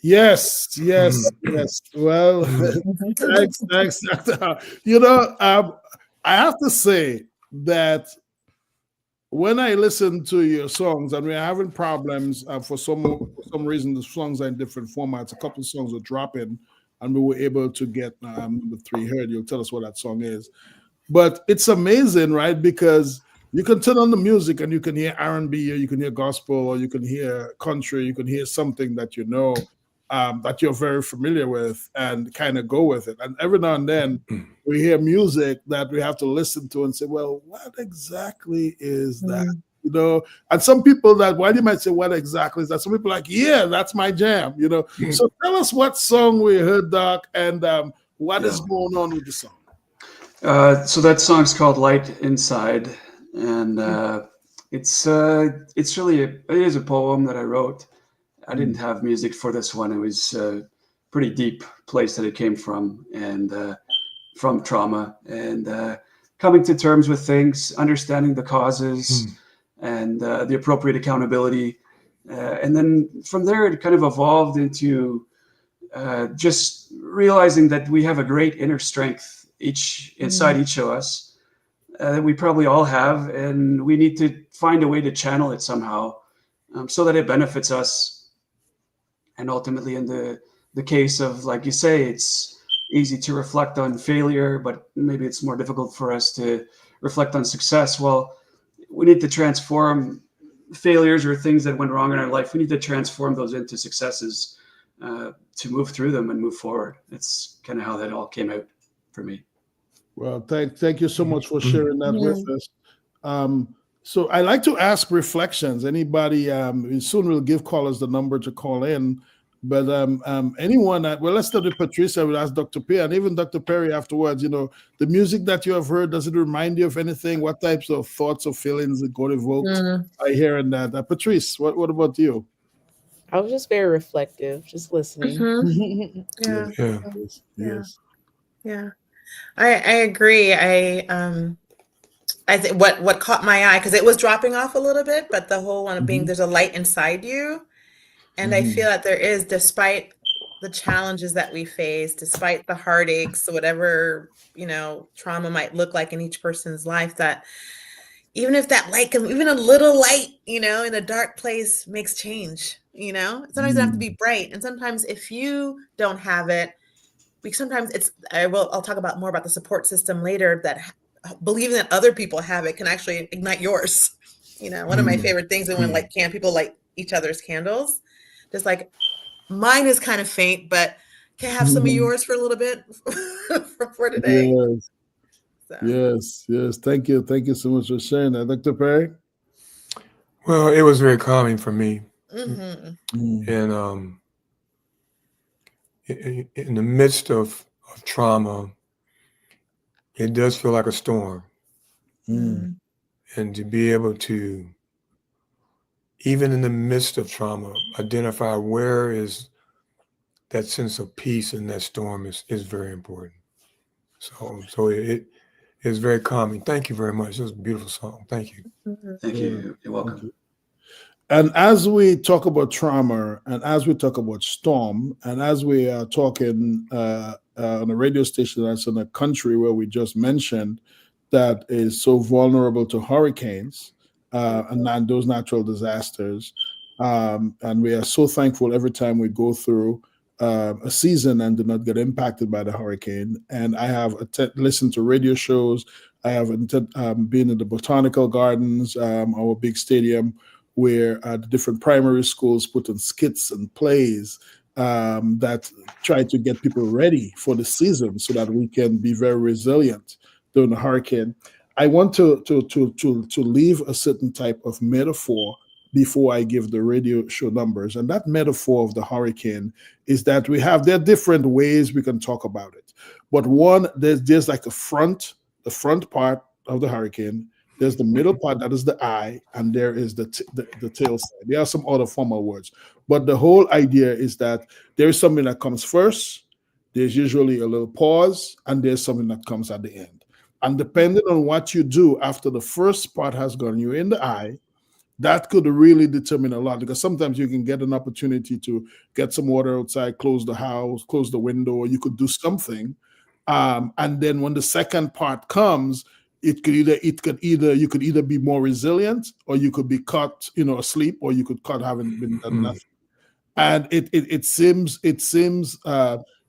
Yes, yes, yes. Well, thanks, Doctor. You know, I have to say that when I listen to your songs, and we're having problems for some reason, the songs are in different formats. A couple of songs are dropping, and we were able to get number 3 heard. You'll tell us what that song is. But it's amazing, right? Because you can turn on the music and you can hear R&B, or you can hear gospel, or you can hear country, you can hear something that you know, that you're very familiar with, and kind of go with it. And every now and then we hear music that we have to listen to and say, well, what exactly is that? You know, and some people that, while you might say, what exactly is that? Some people are like, yeah, that's my jam, you know. So tell us what song we heard, Doc, and what is going on with the song. So that song's called Light Inside, and it's really it is a poem that I wrote. I didn't have music for this one. It was a pretty deep place that it came from, and from trauma, and coming to terms with things, understanding the causes, and the appropriate accountability. And then from there, it kind of evolved into just realizing that we have a great inner strength inside each of us, that we probably all have, and we need to find a way to channel it somehow, so that it benefits us. And ultimately, in the case of, like you say, it's easy to reflect on failure, but maybe it's more difficult for us to reflect on success. Well, we need to transform failures or things that went wrong in our life. We need to transform those into successes, to move through them and move forward. It's kind of how that all came out for me. Well, thank you so much for sharing that with Mhm. us. So I like to ask reflections. Anybody, soon we'll give callers the number to call in, but anyone, well, let's start with Patricia. We'll ask Dr. Perry and even Dr. Perry afterwards. The music that you have heard, does it remind you of anything? What types of thoughts or feelings it got evoked Mm. by hearing that? Patrice, what about you? I was just very reflective, just listening. Mhm. Yeah. Yeah. Yes, Yeah. yes. Yeah. I agree. I think what caught my eye, because it was dropping off a little bit, but the whole one of being Mhm. there's a light inside you. And I feel that there is, despite the challenges that we face, despite the heartaches, whatever, trauma might look like in each person's life, that even if that light can, even a little light, in a dark place makes change, sometimes it doesn't have to be bright. And sometimes if you don't have it, sometimes I'll talk about more about the support system later, that believing that other people have it can actually ignite yours. One of my favorite things is when people light each other's candles. Just like, mine is kind of faint, but can I have some of yours for a little bit for today? Yes, So. yes. Thank you so much for sharing that, Dr. Perry. Well, it was very calming for me. Mm-hmm. And in the midst of trauma, it does feel like a storm. Mm. And to be able to, even in the midst of trauma, identify where is that sense of peace in that storm is very important. So it is very calming. Thank you very much. It was a beautiful song. Thank you. Thank Yeah, you. You're thank welcome. you. And as we talk about trauma, and as we talk about storm, and as we are talking on a radio station that's in a country where we just mentioned that is so vulnerable to hurricanes and those natural disasters, and we are so thankful every time we go through a season and do not get impacted by the hurricane. And I have listened to radio shows. I have been in the botanical gardens, our big stadium, where the different primary schools put on skits and plays that try to get people ready for the season so that we can be very resilient during the hurricane. I want to leave a certain type of metaphor before I give the radio show numbers. And that metaphor of the hurricane is that there are different ways we can talk about it. But one, there's like the front part of the hurricane. There's the middle part, that is the eye, and there is the tail side. There are some other formal words, but the whole idea is that there is something that comes first. There's usually a little pause, and there's something that comes at the end. And depending on what you do after the first part has gone, you're in the eye, that could really determine a lot, because sometimes you can get an opportunity to get some water outside, close the house, close the window, or you could do something. And then when the second part comes, you could either be more resilient, or you could be caught, asleep, or you could caught having been done nothing. And it seems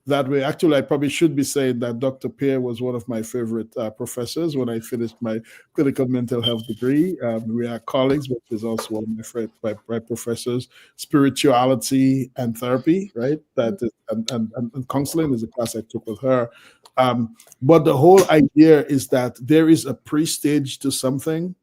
that way. Actually, I probably should be saying that Dr. Pierre was one of my favorite professors when I finished my clinical mental health degree. We are colleagues, but he's also one of my professors. Spirituality and therapy, right? That is, and counseling is a class I took with her. But the whole idea is that there is a pre-stage to something.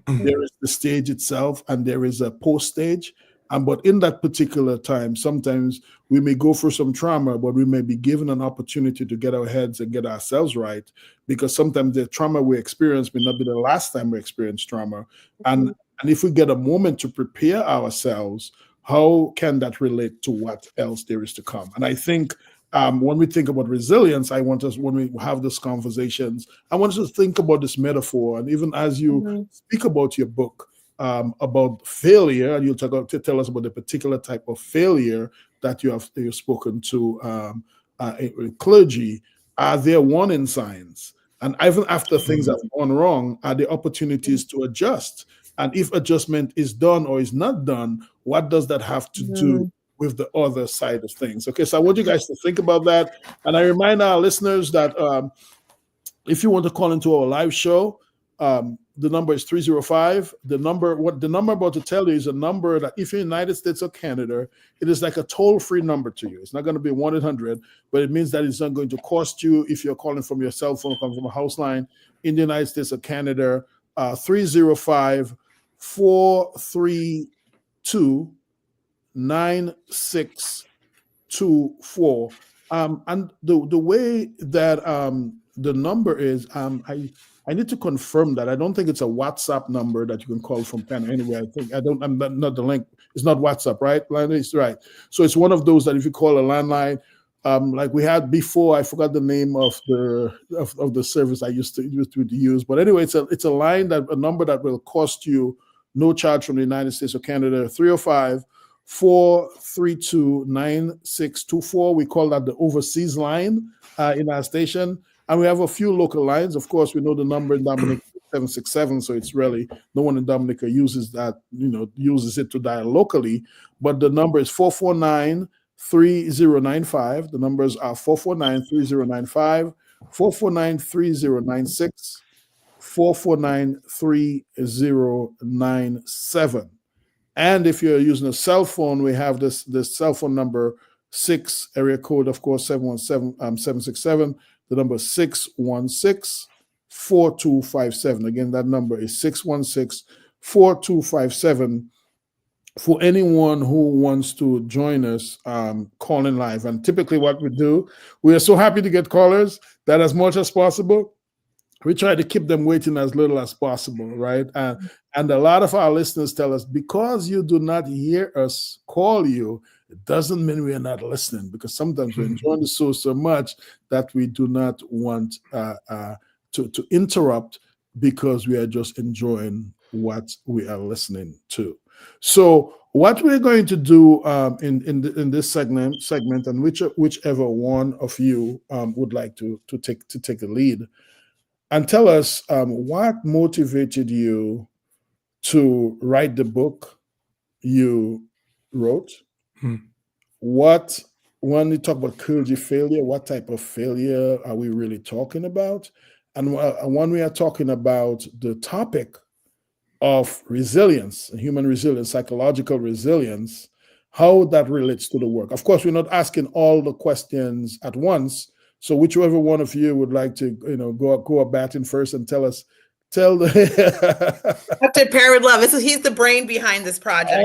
There is the stage itself, and there is a post stage. But in that particular time, sometimes we may go through some trauma, but we may be given an opportunity to get our heads and get ourselves right, because sometimes the trauma we experience may not be the last time we experience trauma. And if we get a moment to prepare ourselves, how can that relate to what else there is to come? And I think when we think about resilience, when we have these conversations, I want us to think about this metaphor. And even as you speak about your book, about failure, and you'll tell us about the particular type of failure that you've spoken to in clergy. Are there warning signs And even after things have gone wrong, are there opportunities to adjust? And if adjustment is done or is not done, what does that have to do with the other side of things? Okay, so I want you guys to think about that. And I remind our listeners that if you want to call into our live show, the number is 305. The number I'm about to tell you is a number that if you're in the United States or Canada, it is like a toll-free number to you. It's not going to be 1-800, but it means that it's not going to cost you if you're calling from your cell phone, coming from a house line in the United States or Canada. 305-432-9624. And the way that the number is, I need to confirm that. I don't think it's a WhatsApp number that you can call from Canada anyway. I'm not the link. It's not WhatsApp, right? It's right. So it's one of those that if you call a landline, like we had before, I forgot the name of the service I used to use. But anyway, it's a line, a number that will cost you no charge from the United States or Canada. 305-432-9624. We call that the overseas line in our station. And we have a few local lines. Of course, we know the number in Dominica 767, so it's really no one in Dominica uses that, uses it to dial locally. But the number is 449-3095. The numbers are 449-3095, 449-3096, 449-3097. And if you're using a cell phone, we have this cell phone number 6 area code, of course, 767. The number is 616-4257. Again, that number is 616-4257 for anyone who wants to join us calling live. And typically what we do, we are so happy to get callers that as much as possible, we try to keep them waiting as little as possible, right? And a lot of our listeners tell us, because you do not hear us call you, it doesn't mean we are not listening, because sometimes we're enjoying the show so much that we do not want to interrupt, because we are just enjoying what we are listening to. So what we're going to do in this segment, and whichever one of you would like to take the lead, and tell us what motivated you to write the book you wrote. What, when we talk about Peaceolgy failure, what type of failure are we really talking about? And when we are talking about the topic of resilience, human resilience, psychological resilience, how that relates to the work. Of course, we're not asking all the questions at once. So whichever one of you would like to, go at batting first and tell the Dr. Perry would love it. So he's the brain behind this project.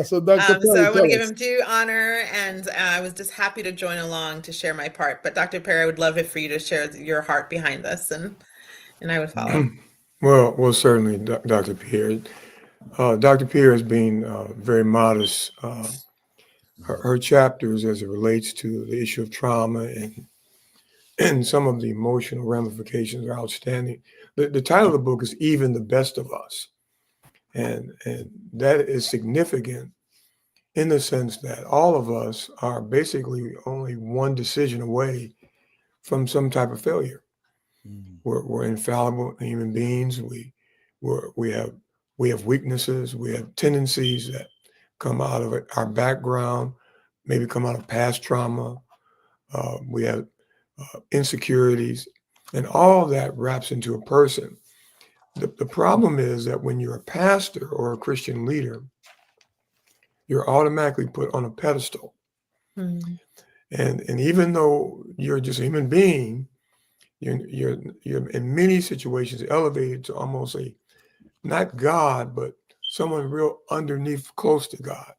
So Dr. Perry, so I want to give him due honor, and I was just happy to join along to share my part. But Dr. Perry, I would love it for you to share your heart behind this, and I would follow. Well, certainly, Dr. Pierre. Dr. Pierre has been very modest. Her chapters, as it relates to the issue of trauma and some of the emotional ramifications, are outstanding. The title of the book is "Even the Best of Us," and that is significant in the sense that all of us are basically only one decision away from some type of failure. We're infallible human beings. We have weaknesses. We have tendencies that come out of our background, maybe come out of past trauma. We have insecurities, and all that wraps into a person. The problem is that when you're a pastor or a Christian leader, you're automatically put on a pedestal. And even though you're just a human being, you're in many situations elevated to almost not God, but someone real underneath, close to God.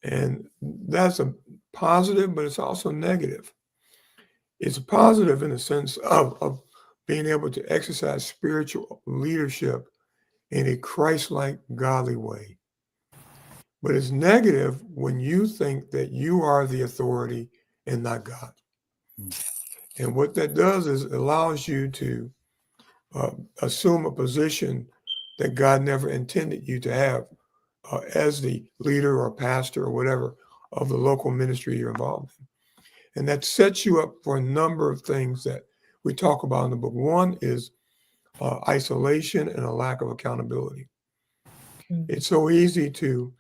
And that's a positive, but it's also negative. It's positive in the sense of being able to exercise spiritual leadership in a Christ-like, godly way. But it's negative when you think that you are the authority and not God. And what that does is it allows you to assume a position that God never intended you to have as the leader or pastor or whatever of the local ministry you're involved in. And that sets you up for a number of things that we talk about in the book. One is isolation and a lack of accountability. It's so easy to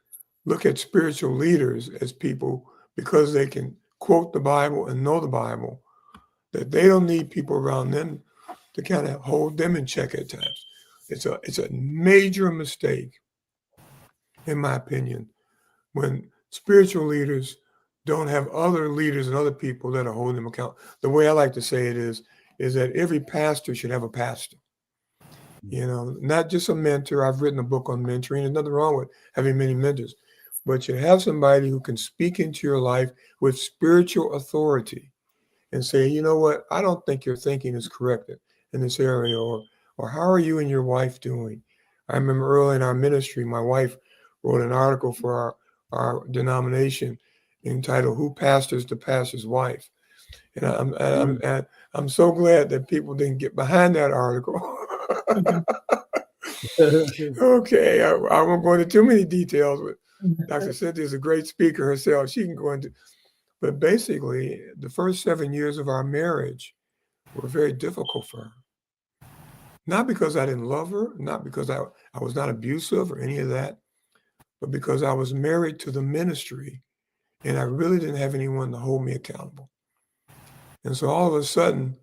look at spiritual leaders as people, because they can quote the Bible and know the Bible, that they don't need people around them to kind of hold them in check at times. It's a major mistake, in my opinion, when spiritual leaders don't have other leaders and other people that are holding them accountable. The way I like to say it is that every pastor should have a pastor. You know, not just a mentor. I've written a book on mentoring. There's nothing wrong with having many mentors, but you have somebody who can speak into your life with spiritual authority and say, you know what, I don't think your thinking is correct in this area, or how are you and your wife doing? I remember early in our ministry, my wife wrote an article for our denomination entitled "Who Pastors the Pastor's Wife?" And I'm so glad that people didn't get behind that article. Okay, I won't go into too many details, but Dr. Cynthia is a great speaker herself. She can go into, but basically, the first 7 years of our marriage were very difficult for her. Not because I didn't love her, not because I was not abusive or any of that, but because I was married to the ministry and I really didn't have anyone to hold me accountable. And so all of a sudden,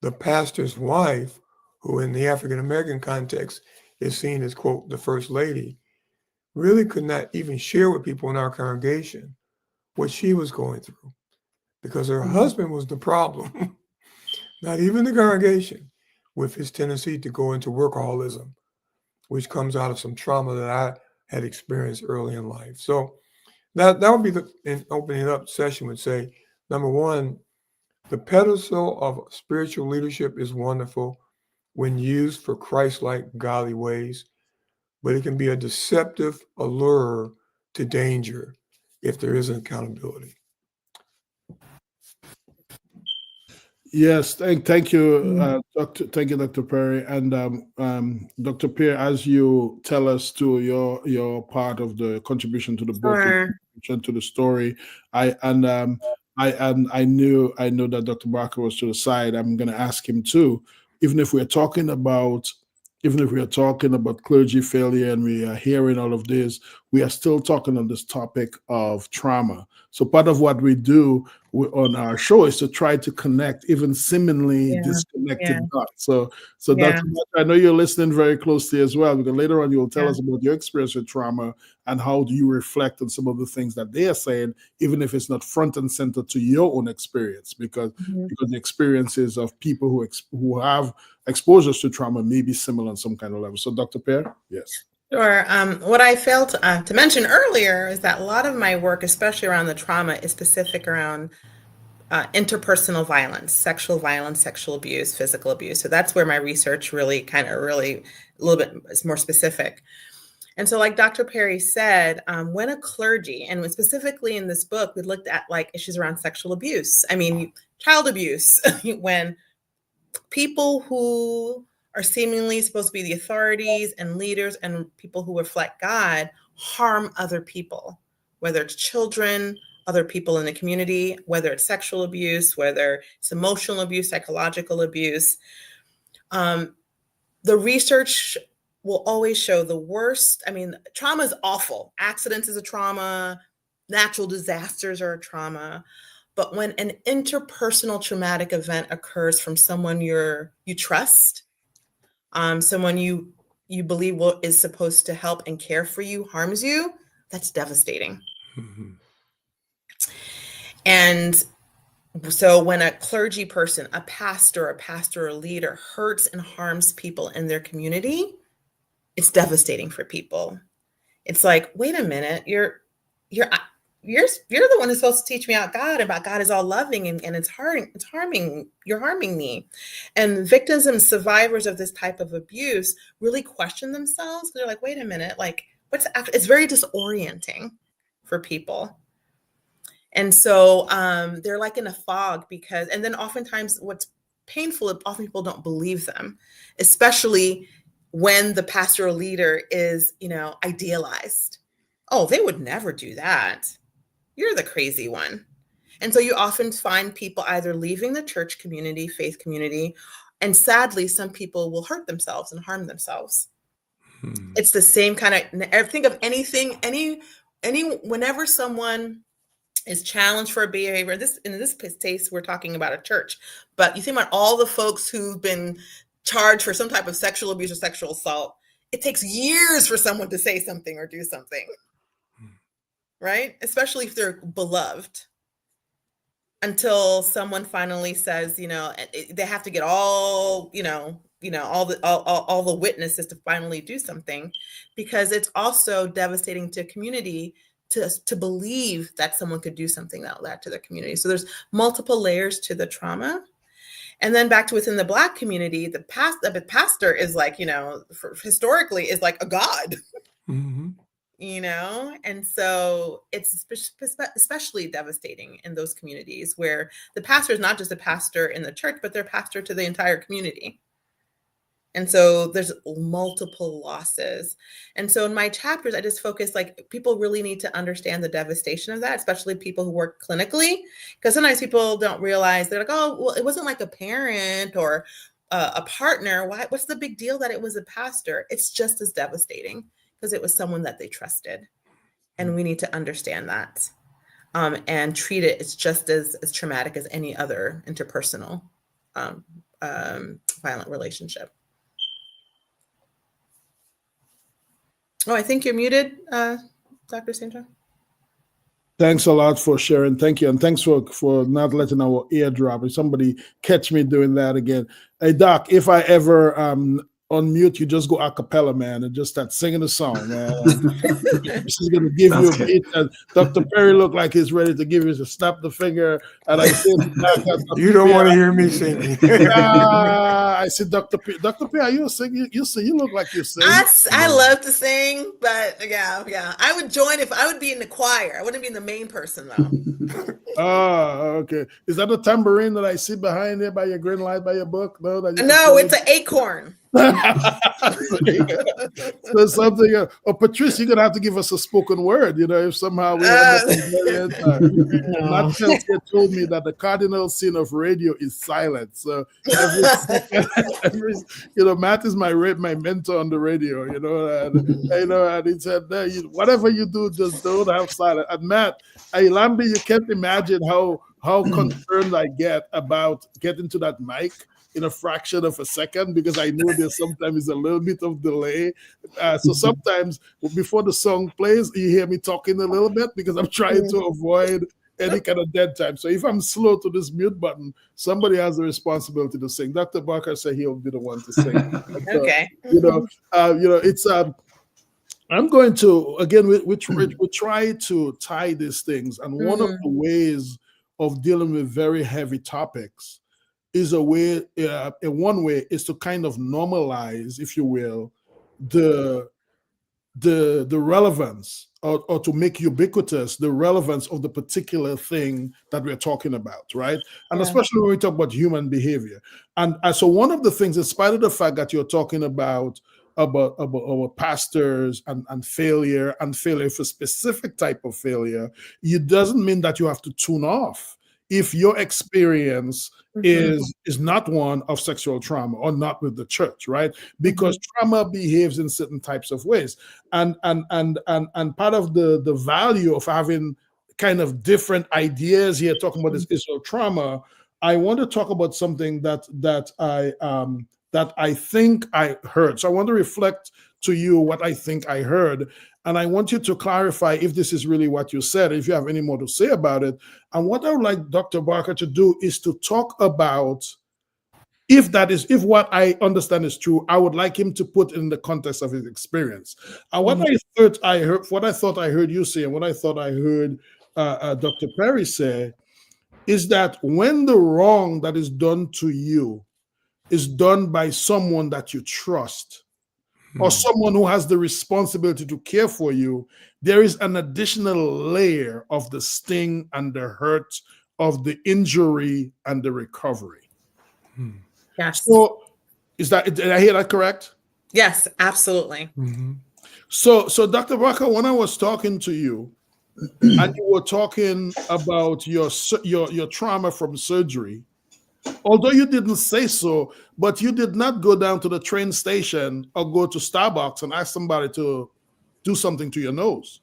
the pastor's wife, who in the African-American context is seen as, quote, the first lady, really could not even share with people in our congregation what she was going through, because her husband was the problem, not even the congregation, with his tendency to go into workaholism, which comes out of some trauma that I had experienced early in life. So that would be in opening up session would say, number one, the pedestal of spiritual leadership is wonderful when used for Christ-like godly ways, but it can be a deceptive allure to danger if there isn't accountability. Yes, thank you, Dr. Perry, and Dr. Pierre. As you tell us to your part of the contribution to the book, to the story, I know that Dr. Barker was to the side. I'm going to ask him too. Even if we're talking about clergy failure and we are hearing all of this, we are still talking on this topic of trauma. So part of what we do on our show is to try to connect even seemingly disconnected dots. So Dr. Barker, I know you're listening very closely as well, because later on you'll tell us about your experience with trauma and how do you reflect on some of the things that they are saying, even if it's not front and center to your own experience, because the experiences of people who have exposures to trauma may be similar on some kind of level. So Dr. Pear, yes. Sure. What I failed to mention earlier is that a lot of my work, especially around the trauma, is specific around interpersonal violence, sexual abuse, physical abuse. So that's where my research really a little bit is more specific. And so like Dr. Perry said, when a clergy, and specifically in this book, we looked at like issues around sexual abuse. I mean, child abuse, when people who are seemingly supposed to be the authorities and leaders and people who reflect God harm other people, whether it's children, other people in the community, whether it's sexual abuse, whether it's emotional abuse, psychological abuse. The research will always show the worst. I mean, trauma is awful. Accidents is a trauma. Natural disasters are a trauma. But when an interpersonal traumatic event occurs from someone you trust, someone you believe is supposed to help and care for you, harms you, that's devastating. And so when a clergy person, a pastor or leader hurts and harms people in their community, it's devastating for people. It's like, wait a minute, you're the one who's supposed to teach me about God is all loving and you're harming me. And victims and survivors of this type of abuse really question themselves. They're like, wait a minute, like it's very disorienting for people. And so they're like in a fog and then oftentimes what's painful, often people don't believe them, especially when the pastoral leader is, idealized. Oh, they would never do that. You're the crazy one. And so you often find people either leaving the church community, faith community, and sadly, some people will hurt themselves and harm themselves. It's the same kind of, think of anything, whenever someone is challenged for a behavior. In this case, we're talking about a church, but you think about all the folks who've been charged for some type of sexual abuse or sexual assault. It takes years for someone to say something or do something, right? Especially if they're beloved, until someone finally says, they have to get all the witnesses to finally do something, because it's also devastating to a community to believe that someone could do something like that to their community. So there's multiple layers to the trauma. And then back to within the Black community, the pastor is like, historically is like a god. And so it's especially devastating in those communities where the pastor is not just a pastor in the church, but they're pastor to the entire community. And so there's multiple losses. And so in my chapters, I just focus, like, people really need to understand the devastation of that, especially people who work clinically, because sometimes people don't realize, they're like, oh, well, it wasn't like a parent or a partner. What's the big deal that it was a pastor? It's just as devastating because it was someone that they trusted. And we need to understand that and treat it as just as traumatic as any other interpersonal violent relationship. Oh, I think you're muted, Dr. St. John. Thanks a lot for sharing. Thank you. And thanks for not letting our ear drop. If somebody catch me doing that again. Hey, Doc, if I ever unmute, you just go a cappella, man, and just start singing a song, man. She's going to give you a beat. And Dr. Perry looked like he's ready to give you a snap the finger. And I said, you don't want to hear me singing. I said, Dr. P, are you a singer? You look like you sing. I love to sing, but yeah. I would join if I would be in the choir. I wouldn't be the main person, though. Oh, okay. Is that the tambourine that I see behind there by your green light, by your book? No, it's an acorn. So something. Patrice, you're gonna have to give us a spoken word. If somehow we end up Matt told me that the cardinal sin of radio is silence. So every Matt is my mentor on the radio. And he said, whatever you do, just don't have silence. And Matt, Lambi, you can't imagine how concerned I get about getting to that mic in a fraction of a second, because I know there's sometimes a little bit of delay. So sometimes before the song plays, you hear me talking a little bit because I'm trying to avoid any kind of dead time. So if I'm slow to this mute button, somebody has the responsibility to sing. Dr. Barker said he'll be the one to sing. Okay. It's I'm going to, again, we try to tie these things. And one of the ways of dealing with very heavy topics is one way is to kind of normalize, if you will, the relevance or to make ubiquitous the relevance of the particular thing that we're talking about, right? And especially when we talk about human behavior. And so one of the things, in spite of the fact that you're talking about our pastors and failure for specific type of failure, it doesn't mean that you have to tune off if your experience is not one of sexual trauma or not with the church, right? Because trauma behaves in certain types of ways. And part of the value of having kind of different ideas here, talking about this issue of trauma, I want to talk about something that I think I heard. So I want to reflect to you what I think I heard. And I want you to clarify if this is really what you said, if you have any more to say about it. And what I would like Dr. Barker to do is to talk about, if what I understand is true, I would like him to put in the context of his experience. And what I thought I heard you say, and what I thought I heard Dr. Perry say, is that when the wrong that is done to you is done by someone that you trust, or someone who has the responsibility to care for you, there is an additional layer of the sting and the hurt of the injury and the recovery. Yes. So did I hear that correct? Yes, absolutely. So Dr. Barker, when I was talking to you, and you were talking about your trauma from surgery, although you didn't say so, but you did not go down to the train station or go to Starbucks and ask somebody to do something to your nose.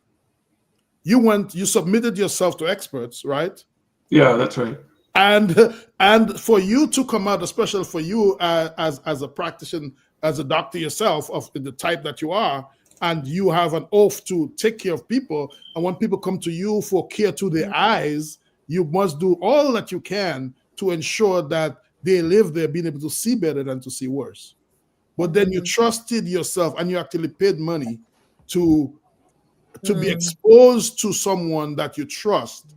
You submitted yourself to experts, right? Yeah, that's right. And for you to come out, especially for you as a practitioner, as a doctor yourself of the type that you are, and you have an oath to take care of people, and when people come to you for care to their eyes, you must do all that you can to ensure that they live there being able to see better than to see worse. But then you trusted yourself and you actually paid money to be exposed to someone that you trust,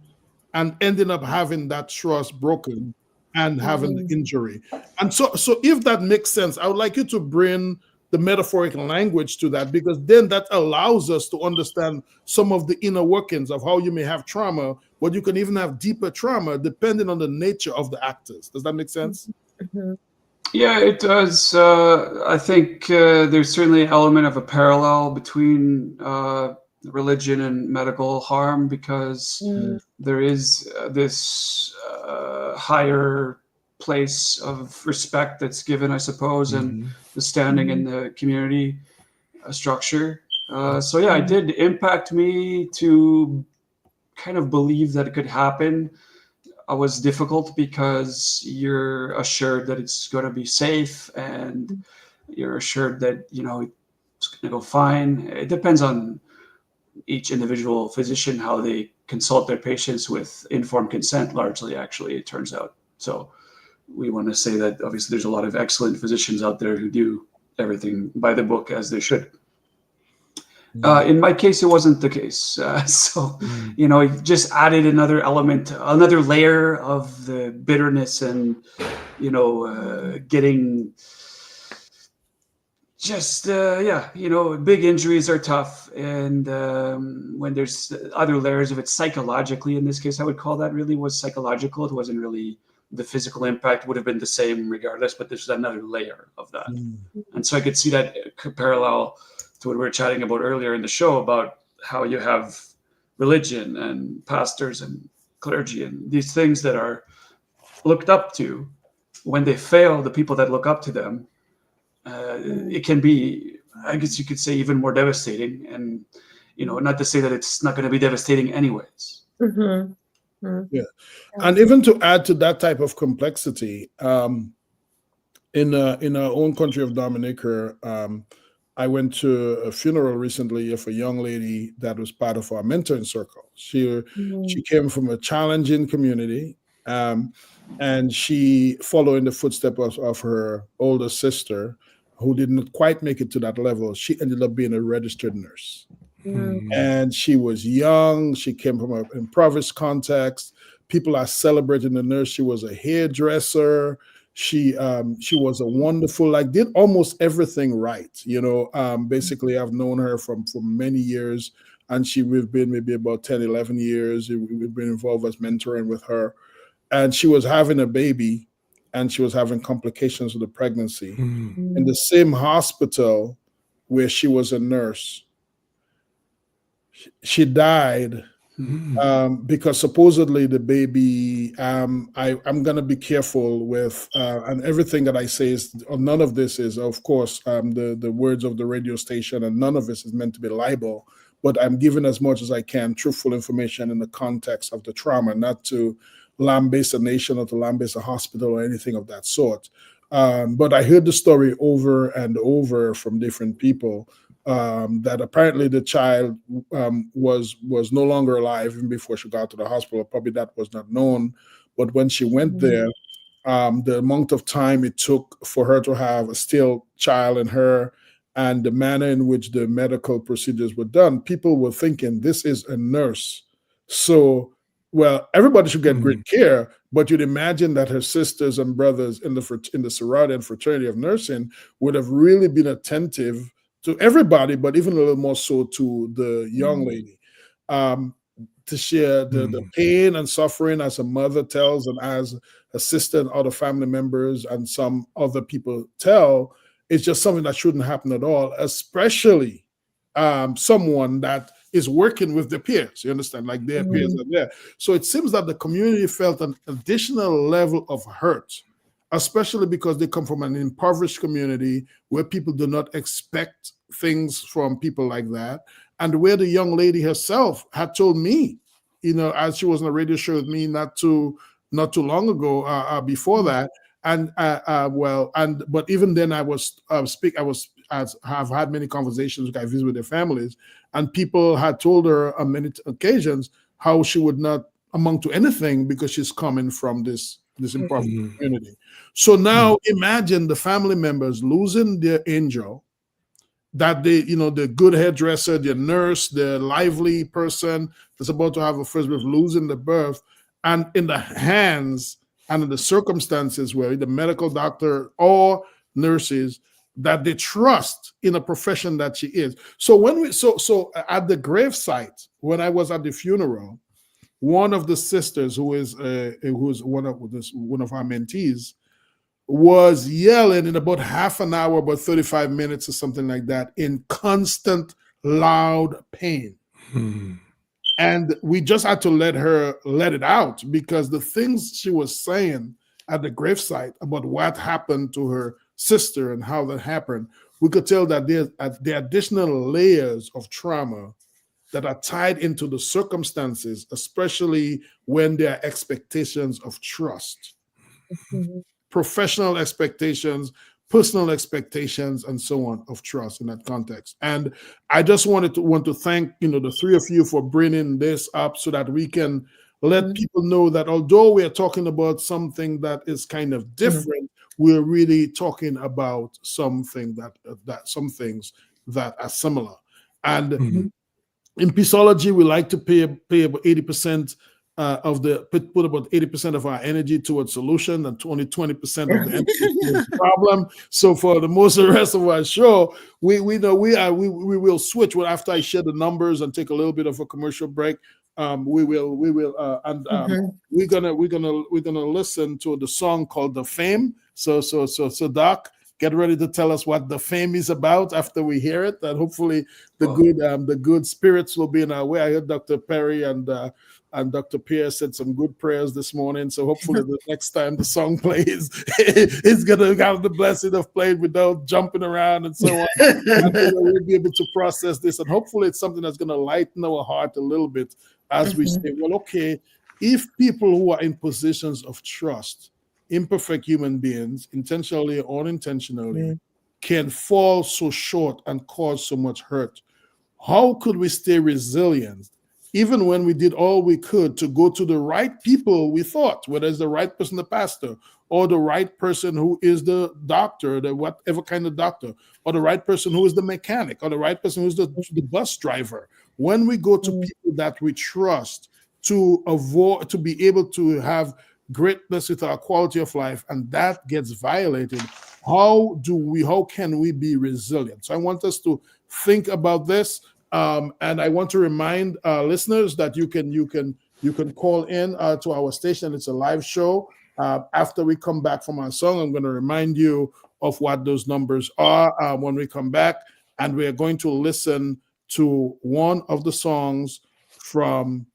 and ending up having that trust broken and having the injury. And so if that makes sense, I would like you to bring the metaphorical language to that, because then that allows us to understand some of the inner workings of how you may have trauma, but you can even have deeper trauma depending on the nature of the actors. Does that make sense? Yeah, it does. I think there's certainly an element of a parallel between religion and medical harm, because there is this higher place of respect that's given, I suppose, and the standing in the community structure. So yeah, it did impact me to kind of believe that it could happen. It was difficult because you're assured that it's going to be safe, and you're assured that, you know, it's going to go fine. It depends on each individual physician how they consult their patients with informed consent, largely, actually, it turns out. So we want to say that obviously there's a lot of excellent physicians out there who do everything by the book, as they should. In my case, it wasn't the case. So, you know, it just added another element, another layer of the bitterness, and, you know, getting just, yeah, you know, big injuries are tough. And when there's other layers of it psychologically, in this case, I would call that really was psychological. It wasn't really, the physical impact would have been the same regardless, but there's another layer of that. And so I could see that parallel to what we were chatting about earlier in the show, about how you have religion and pastors and clergy and these things that are looked up to. When they fail, the people that look up to them, it can be, I guess you could say, even more devastating. And, you know, not to say that it's not going to be devastating anyways. Yeah. And even to add to that type of complexity, in our own country of Dominica, I went to a funeral recently of a young lady that was part of our mentoring circle. She came from a challenging community, and she followed in the footsteps of her older sister, who didn't quite make it to that level. She ended up being a registered nurse. And she was young. She came from an impoverished context. People are celebrating the nurse. She was a hairdresser. She was a wonderful, like, did almost everything right. You know, basically, I've known her for many years, and we've been maybe about 10, 11 years. We've been involved as mentoring with her. And she was having a baby, and she was having complications with the pregnancy in the same hospital where she was a nurse. She died because supposedly the baby, I'm going to be careful with, and everything that I say is, none of this is, of course, the words of the radio station, and none of this is meant to be libel, but I'm giving as much as I can truthful information in the context of the trauma, not to lambaste a nation or to lambaste a hospital or anything of that sort. But I heard the story over and over from different people, that apparently the child was no longer alive even before she got to the hospital. Probably that was not known. But when she went there, the amount of time it took for her to have a still child in her, and the manner in which the medical procedures were done, people were thinking, this is a nurse. So, well, everybody should get great care, but you'd imagine that her sisters and brothers in the sorority and fraternity of nursing would have really been attentive to everybody, but even a little more so to the young lady, to share the pain and suffering, as a mother tells, and as a sister and other family members and some other people tell. It's just something that shouldn't happen at all, especially someone that is working with their peers. You understand? Like their peers are there. So it seems that the community felt an additional level of hurt, especially because they come from an impoverished community where people do not expect things from people like that. And where the young lady herself had told me, as she was on a radio show with me not too long ago, before that, and but even then I was have had many conversations. I visit with their families, and people had told her on many occasions how she would not amount to anything because she's coming from this impoverished community. So now imagine the family members losing their angel, that the good hairdresser, the nurse, the lively person that's about to have a first birth, losing the birth, and in the hands and in the circumstances where the medical doctor or nurses that they trust in a profession that she is. So so at the gravesite, when I was at the funeral, one of the sisters who's one of our mentees was yelling in about half an hour, about 35 minutes or something like that, in constant loud pain. And we just had to let it out, because the things she was saying at the gravesite about what happened to her sister and how that happened, we could tell that there are additional layers of trauma that are tied into the circumstances, especially when there are expectations of trust, professional expectations, personal expectations, and so on, of trust in that context. And I just want to thank the three of you for bringing this up so that we can let people know that although we are talking about something that is kind of different, we're really talking about something some things that are similar. And in Peaceolgy, we like to pay about 80% put about 80% of our energy towards solution, and only 20% of the energy towards problem. So for the rest of our show, we will switch. Well, after I share the numbers and take a little bit of a commercial break, we're gonna listen to the song called "The Fame." So Doc, get ready to tell us what The Fame is about after we hear it, and hopefully the good spirits will be in our way. I heard Dr. Perry and Dr. Pierre said some good prayers this morning, so hopefully the next time the song plays, it's gonna have the blessing of playing without jumping around and so on. And we'll be able to process this, and hopefully it's something that's gonna lighten our heart a little bit as we say, well, okay, if people who are in positions of trust, imperfect human beings, intentionally or unintentionally, can fall so short and cause so much hurt, how could we stay resilient even when we did all we could to go to the right people we thought, whether it's the right person, the pastor, or the right person who is the doctor, the whatever kind of doctor, or the right person who is the mechanic, or the right person who's the bus driver? When we go to people that we trust to be able to have greatness with our quality of life, and that gets violated, how can we be resilient? So I want us to think about this, and I want to remind listeners that you can call in to our station. It's a live show. After we come back from our song, I'm going to remind you of what those numbers are when we come back, and we're going to listen to one of the songs from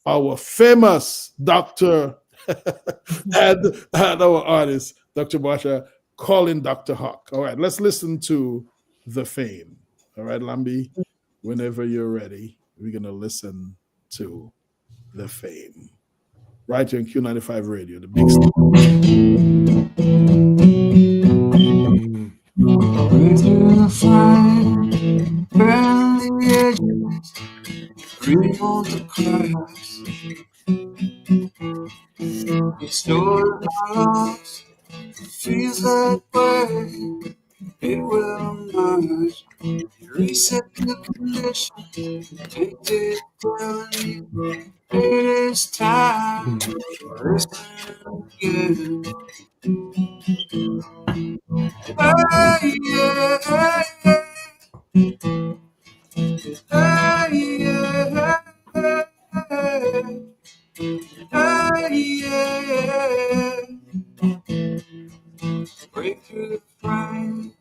our famous doctor and our artist, Dr. Basha, calling Dr. Hawk. All right, let's listen to The Fame. All right, Lambi, whenever you're ready, we're going to listen to The Fame. Right here in Q95 Radio, the big station. Going through the fire, burn the edges, remove the cracks. Restore my loss, feels that way, it will emerge. Reset the condition, take the ability. It is time to listen again. Hey, yeah, yeah. Break through the frame,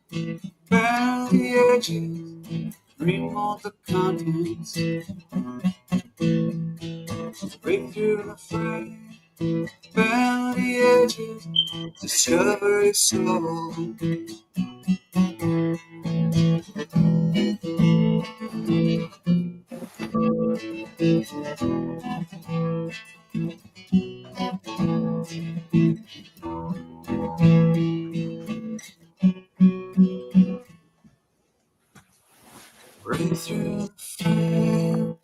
bound the edges, remove the contents, break through the frame, bend the edges, discover your soul. Break through the frame,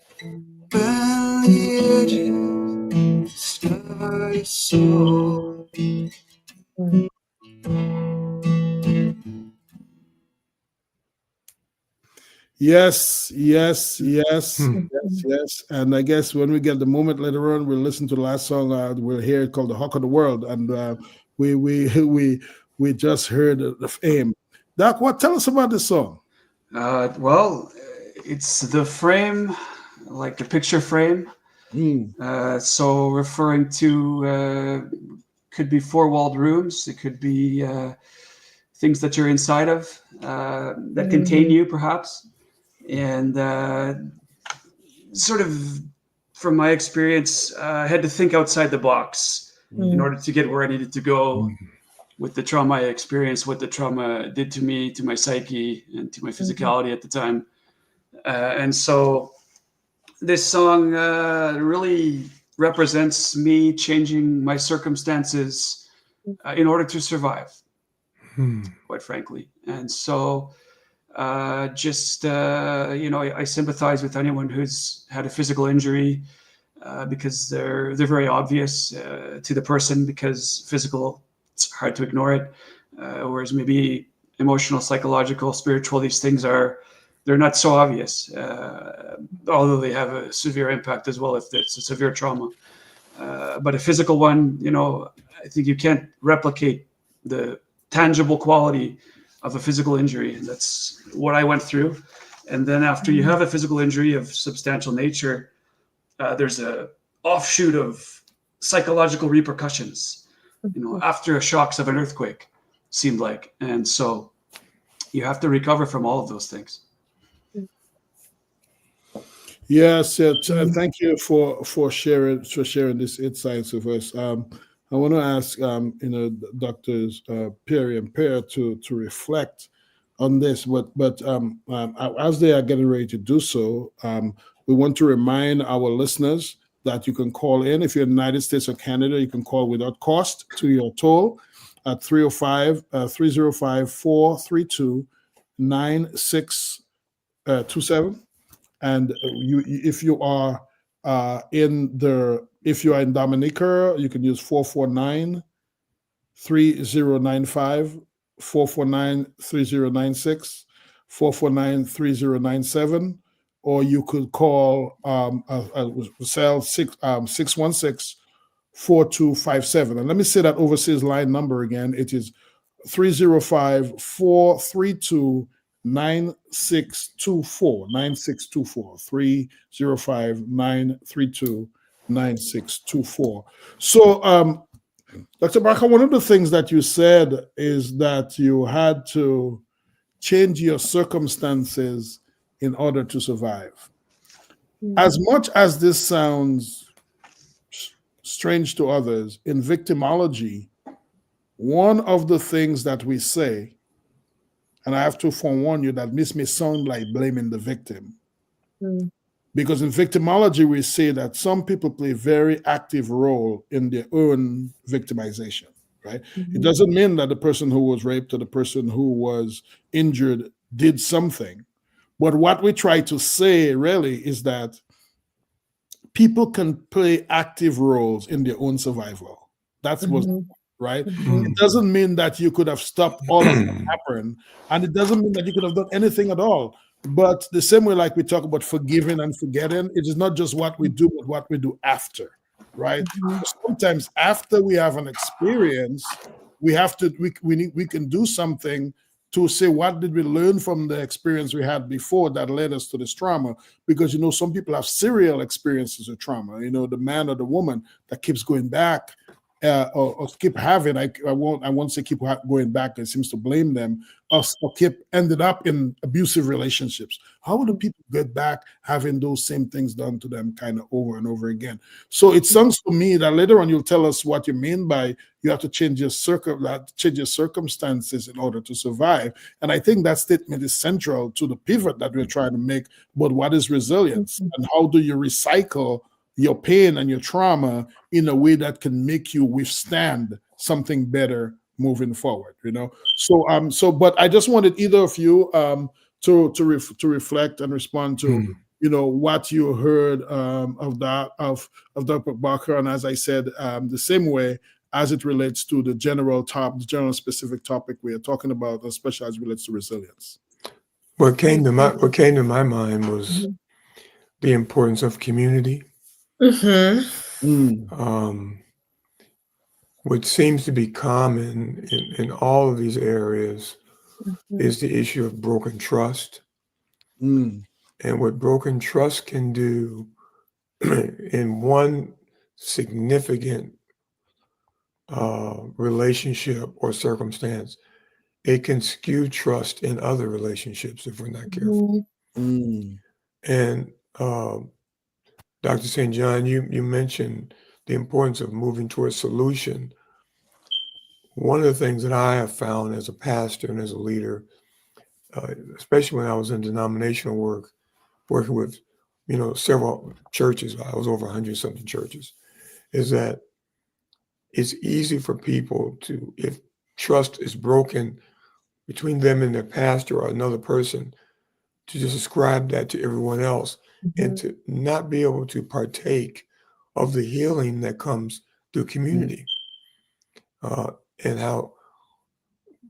bend the edges, discover your soul. Yes, yes, yes, yes. And I guess when we get the moment later on, we'll listen to the last song. We'll hear it called "The Hawk of the World," and we just heard the fame. Doc, what? Tell us about this song. Well, it's the frame, like the picture frame. So referring to could be four-walled rooms. It could be things that you're inside of that contain you, perhaps. And sort of from my experience, I had to think outside the box in order to get where I needed to go with the trauma I experienced, what the trauma did to me, to my psyche, and to my physicality at the time. And so this song really represents me changing my circumstances in order to survive, quite frankly. And so I sympathize with anyone who's had a physical injury because they're very obvious to the person, because physical, it's hard to ignore it, whereas maybe emotional, psychological, spiritual, these things they're not so obvious, although they have a severe impact as well if it's a severe trauma. But a physical one, I think you can't replicate the tangible quality of a physical injury. And that's what I went through. And then after you have a physical injury of substantial nature, there's a offshoot of psychological repercussions, after shocks of an earthquake, seemed like. And so you have to recover from all of those things. Yes, thank you for sharing this insights with us. I want to ask Doctors Perry and Pear to reflect on this, but as they are getting ready to do so, we want to remind our listeners that you can call in. If you're in the United States or Canada, you can call without cost to your toll at 305-302-9627. And if you are in Dominica, you can use 449-3095, 449-3096, 449-3097, or you could call cell 616-4257. And let me say that overseas line number again. It is 305-432 9624 305-932-9624. So Dr. Barker, one of the things that you said is that you had to change your circumstances in order to survive. As much as this sounds strange to others, in victimology, one of the things that we say, and I have to forewarn you that this may sound like blaming the victim. Because in victimology, we say that some people play a very active role in their own victimization, right? It doesn't mean that the person who was raped or the person who was injured did something. But what we try to say really is that people can play active roles in their own survival. That's what, right? It doesn't mean that you could have stopped all of what happened, and it doesn't mean that you could have done anything at all. But the same way, like we talk about forgiving and forgetting, it is not just what we do, but what we do after, right? Sometimes after we have an experience, we can do something to say, what did we learn from the experience we had before that led us to this trauma? Because, some people have serial experiences of trauma, the man or the woman that keeps going back or keep having, I won't say keep going back, it seems to blame them, or keep ended up in abusive relationships. How do people get back having those same things done to them kind of over and over again? So it sounds to me that later on you'll tell us what you mean by you have to change your circumstances in order to survive. And I think that statement is central to the pivot that we're trying to make. But what is resilience, and how do you recycle your pain and your trauma in a way that can make you withstand something better moving forward? But I just wanted either of you to reflect and respond to what you heard of Dr. Barker, and as I said, the same way as it relates to the general specific topic we are talking about, especially as it relates to resilience. What came to my mind was the importance of community. What seems to be common in all of these areas is the issue of broken trust. And what broken trust can do in one significant relationship or circumstance, it can skew trust in other relationships if we're not careful. And Dr. St. John, you mentioned the importance of moving towards solution. One of the things that I have found as a pastor and as a leader, especially when I was in denominational work, working with, several churches, I was over 100-something churches, is that it's easy for people to, if trust is broken between them and their pastor or another person, to just ascribe that to everyone else and to not be able to partake of the healing that comes through community. And how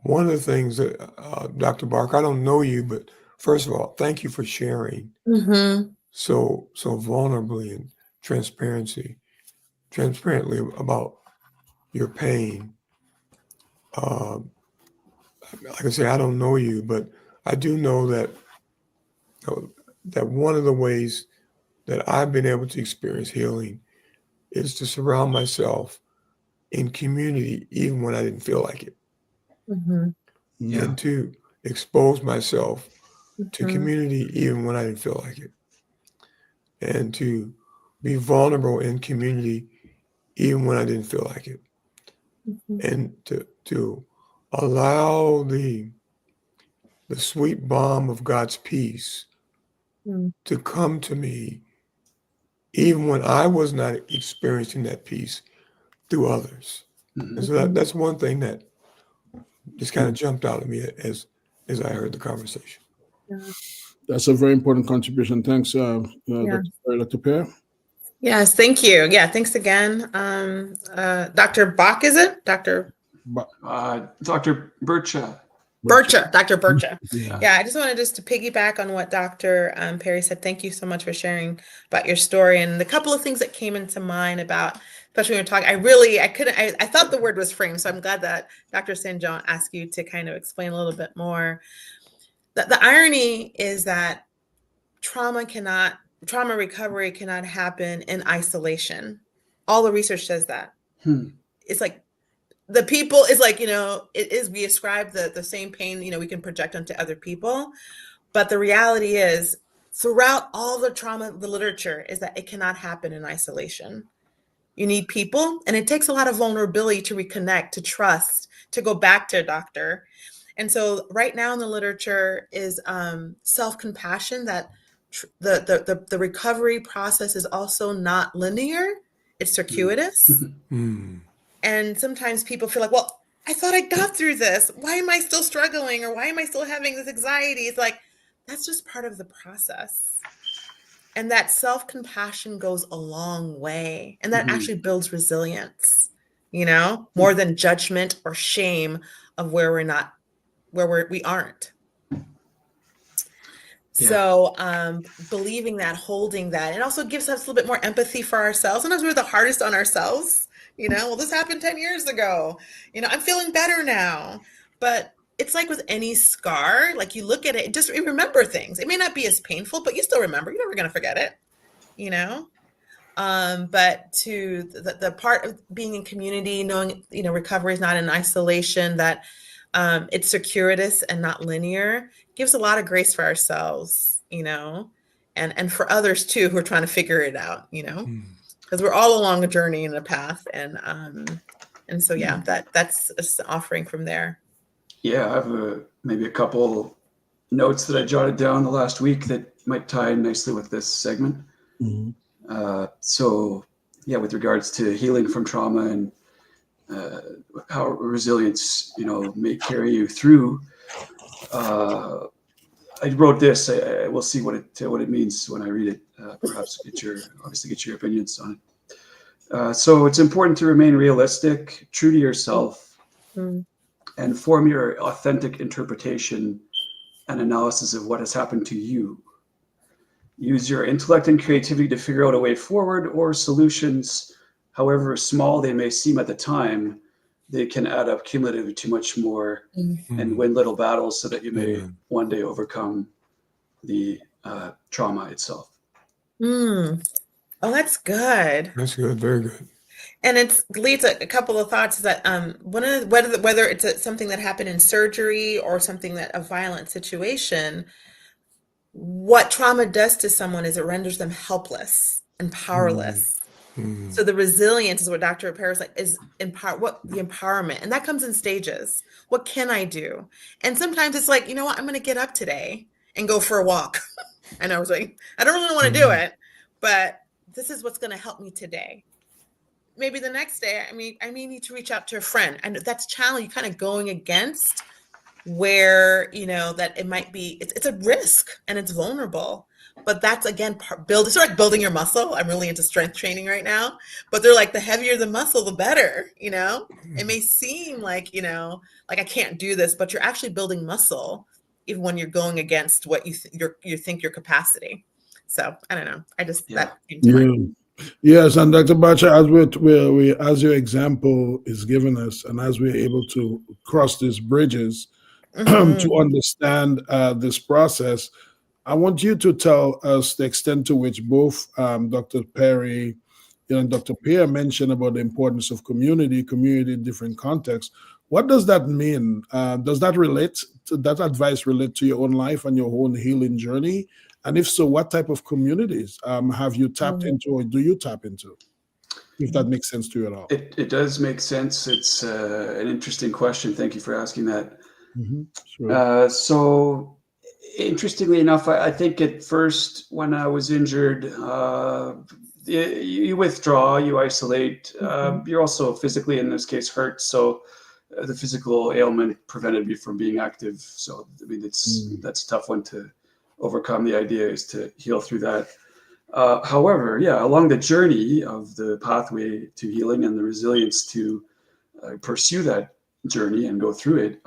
one of the things that, Dr. Barker, I don't know you, but first of all, thank you for sharing so vulnerably and transparently about your pain. Like I say, I don't know you, but I do know that that one of the ways that I've been able to experience healing is to surround myself in community, even when I didn't feel like it. And to expose myself to community, even when I didn't feel like it. And to be vulnerable in community, even when I didn't feel like it. And to allow the sweet balm of God's peace to come to me, even when I was not experiencing that peace through others. And so that's one thing that just kind of jumped out at me as I heard the conversation. That's a very important contribution. Thanks, Dr. Pear. Yes, thank you. Yeah, thanks again. Dr. Bach, is it? Dr. Bircha. Dr. Bircha. Yeah. I just wanted to piggyback on what Dr. Perry said. Thank you so much for sharing about your story. And the couple of things that came into mind about, especially when we were talking, I thought the word was frame. So I'm glad that Dr. St. John asked you to kind of explain a little bit more. The irony is that trauma recovery cannot happen in isolation. All the research says that. It's like, the people is like, we ascribe the same pain, we can project onto other people. But the reality is, throughout all the trauma, the literature is that it cannot happen in isolation. You need people, and it takes a lot of vulnerability to reconnect, to trust, to go back to a doctor. And so right now in the literature is self-compassion, that the recovery process is also not linear, it's circuitous. And sometimes people feel like, well, I thought I got through this. Why am I still struggling? Or why am I still having this anxiety? It's like, that's just part of the process. And that self-compassion goes a long way. And that actually builds resilience, more than judgment or shame of where we aren't. So believing that, holding that, it also gives us a little bit more empathy for ourselves. Sometimes we're the hardest on ourselves. Well, this happened 10 years ago. I'm feeling better now. But it's like with any scar, like you look at it, you remember things. It may not be as painful, but you still remember. You're never going to forget it, But to the part of being in community, knowing, recovery is not in isolation, that it's circuitous and not linear, gives a lot of grace for ourselves, and for others too, who are trying to figure it out, because we're all along a journey and a path. And so, yeah, that's an offering from there. Yeah, I have maybe a couple notes that I jotted down the last week that might tie in nicely with this segment. So, yeah, with regards to healing from trauma and how resilience, may carry you through. I wrote this. We'll see what it means when I read it. Perhaps get your opinions on it. So it's important to remain realistic, true to yourself, and form your authentic interpretation and analysis of what has happened to you. Use your intellect and creativity to figure out a way forward or solutions, however small they may seem at the time. They can add up cumulatively to much more and win little battles so that you may one day overcome the trauma itself. Oh, that's good. That's good. Very good. And it leads a couple of thoughts that whether it's something that happened in surgery or something a violent situation, what trauma does to someone is it renders them helpless and powerless. So the resilience is what Dr. Perez is the empowerment, and that comes in stages. What can I do? And sometimes it's like, you know what, I'm going to get up today and go for a walk. And I was like, I don't really want to do it, but this is what's going to help me today. Maybe the next day, I may need to reach out to a friend, and that's challenge. Kind of going against where that it might be. It's a risk and it's vulnerable. But that's, again, it's like building your muscle. I'm really into strength training right now, but they're like, the heavier the muscle, the better, It may seem like, like I can't do this, but you're actually building muscle even when you're going against what you think your capacity. So I don't know. That came to mind. Yes, and Dr. Bacha, as your example is given us, and as we're able to cross these bridges to understand this process, I want you to tell us the extent to which both Dr. Perry and Dr. Pierre mentioned about the importance of community in different contexts. What does that mean? Does that advice relate to your own life and your own healing journey? And if so, what type of communities have you tapped into, or do you tap into? If that makes sense to you at all. It does make sense. It's an interesting question. Thank you for asking that. Sure. So, interestingly enough, I think at first when I was injured, you withdraw, you isolate. You're also physically, in this case, hurt. So the physical ailment prevented me from being active. So that's a tough one to overcome. The idea is to heal through that. However, along the journey of the pathway to healing and the resilience to pursue that journey and go through it,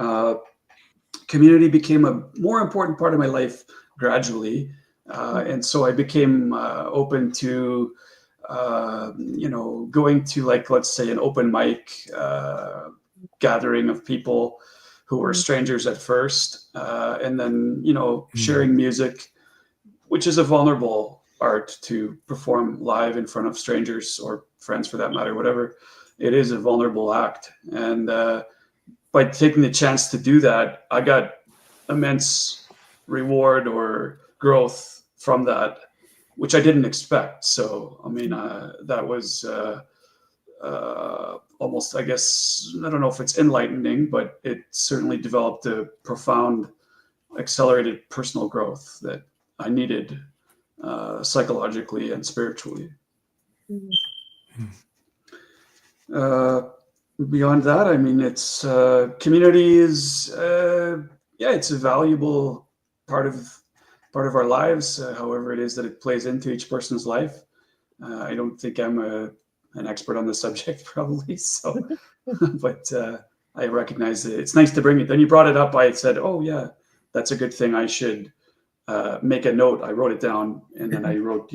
community became a more important part of my life gradually. And so I became open to, going to, like, let's say, an open mic gathering of people who were strangers at first. And then, sharing music, which is a vulnerable art to perform live in front of strangers or friends for that matter, whatever. It is a vulnerable act. And by taking the chance to do that, I got immense reward or growth from that, which I didn't expect. So, that was almost, I guess, I don't know if it's enlightening, but it certainly developed a profound, accelerated personal growth that I needed psychologically and spiritually. Beyond that, it's community is it's a valuable part of our lives. However, it is that it plays into each person's life. I don't think I'm an expert on the subject, probably. So, but I recognize that it's nice to bring it. Then you brought it up. I said, "Oh yeah, that's a good thing. I should make a note." I wrote it down, and then I wrote,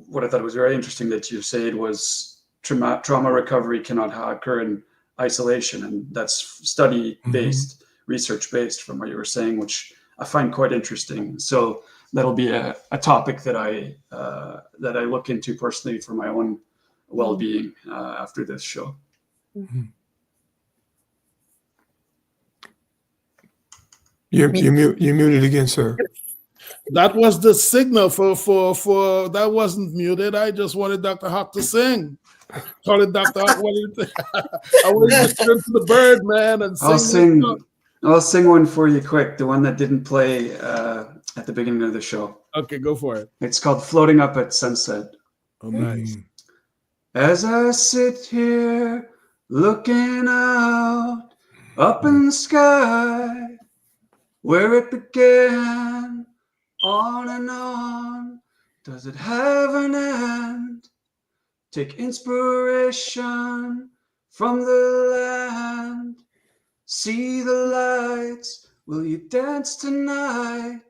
what I thought was very interesting that you said was trauma recovery cannot occur in isolation, and that's study-based, research-based from what you were saying, which I find quite interesting. So that'll be a topic that I look into personally for my own well-being after this show. You're muted again, sir. That was the signal for that wasn't muted. I just wanted Dr. Hawk to sing. Call it Dr. Hawk. I wanted to turn to the bird, man, and sing. I'll sing one for you quick. The one that didn't play at the beginning of the show. Okay, go for it. It's called "Floating Up at Sunset." Oh, nice. As I sit here looking out up in the sky, where it began, on and on, does it have an end? Take inspiration from the land. See the lights, will you dance tonight?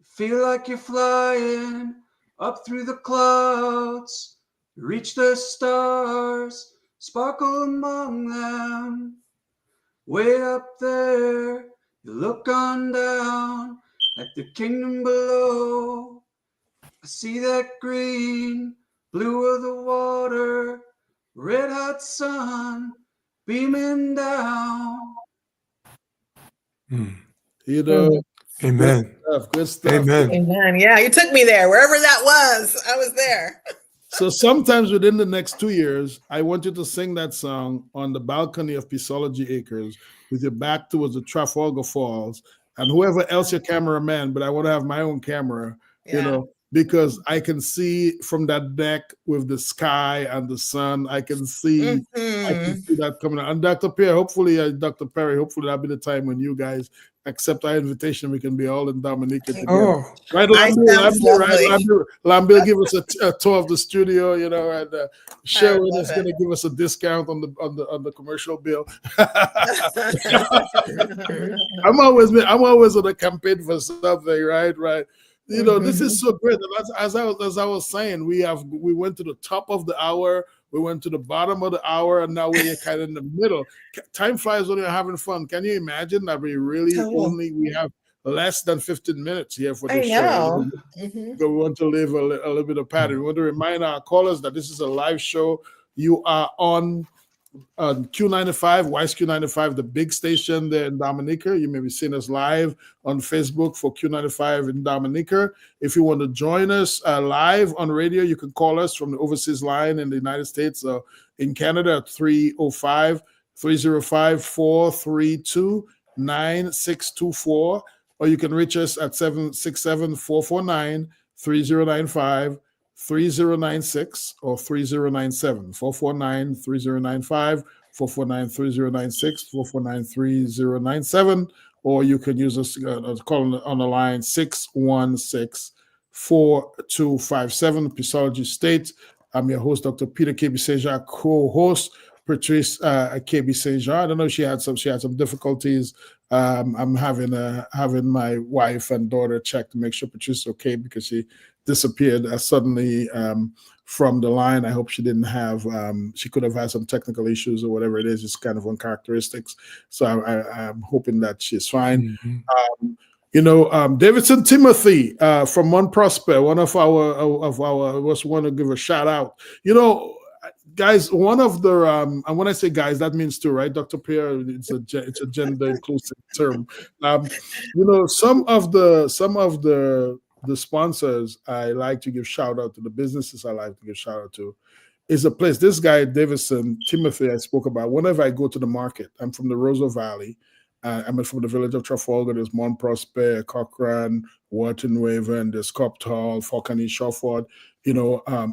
Feel like you're flying up through the clouds. Reach the stars, sparkle among them. Way up there, you look on down at the kingdom below. I see that green, blue of the water, red hot sun beaming down. You know, Amen. Good stuff. Amen. Amen. Yeah, you took me there. Wherever that was, I was there. So sometimes within the next 2 years, I want you to sing that song on the balcony of Peaceolgy Acres with your back towards the Trafalgar Falls and whoever else your cameraman, but I want to have my own camera, you know, because I can see from that deck with the sky and the sun, I can see that coming out. And Dr. Perry, hopefully that'll be the time when you guys accept our invitation. We can be all in Dominica together. Oh, right, Lambil, give us a tour of the studio, you know, and Sherwin is going to give us a discount on the commercial bill. I'm always on a campaign for something, right. You know, this is so great. As I was saying, we went to the top of the hour, we went to the bottom of the hour, and now we're kind of in the middle. Time flies when you're having fun. Can you imagine that we have less than 15 minutes here for the show? We want to leave a little bit of pattern. We want to remind our callers that this is a live show. You are on Q95, Wise Q95, the big station there in Dominica. You may be seeing us live on Facebook for Q95 in Dominica. If you want to join us live on radio, you can call us from the overseas line in the United States, in Canada at 305-305-432-9624, or you can reach us at 767-449-3095, 3096 or 3097, 449-3095, 449-3096, 449-3097, or you can use us call on the line 616-4257, Peaceolgy State. I'm your host, Dr. Peter KB Seja, co-host Patrice KB Seja. I don't know, she had some difficulties. I'm having my wife and daughter check to make sure Patrice is okay because she disappeared suddenly from the line. I hope she didn't have, she could have had some technical issues or whatever it is. It's kind of uncharacteristics. So I'm hoping that she's fine. Davidson Timothy from Mount Prosper, one of our, was want to give a shout out. Guys, one of the and when I say guys, that means two, right, Dr. Pierre? It's a gender inclusive term. Some of the sponsors I like to give shout out to, the businesses I like to give shout out to, is a place. This guy Davidson Timothy I spoke about. Whenever I go to the market, I'm from the Roseau Valley. I'm from the village of Trafalgar. There's Mount Prosper, Cochrane, Wharton Waven, there's Copthall, Falcony, Shawford,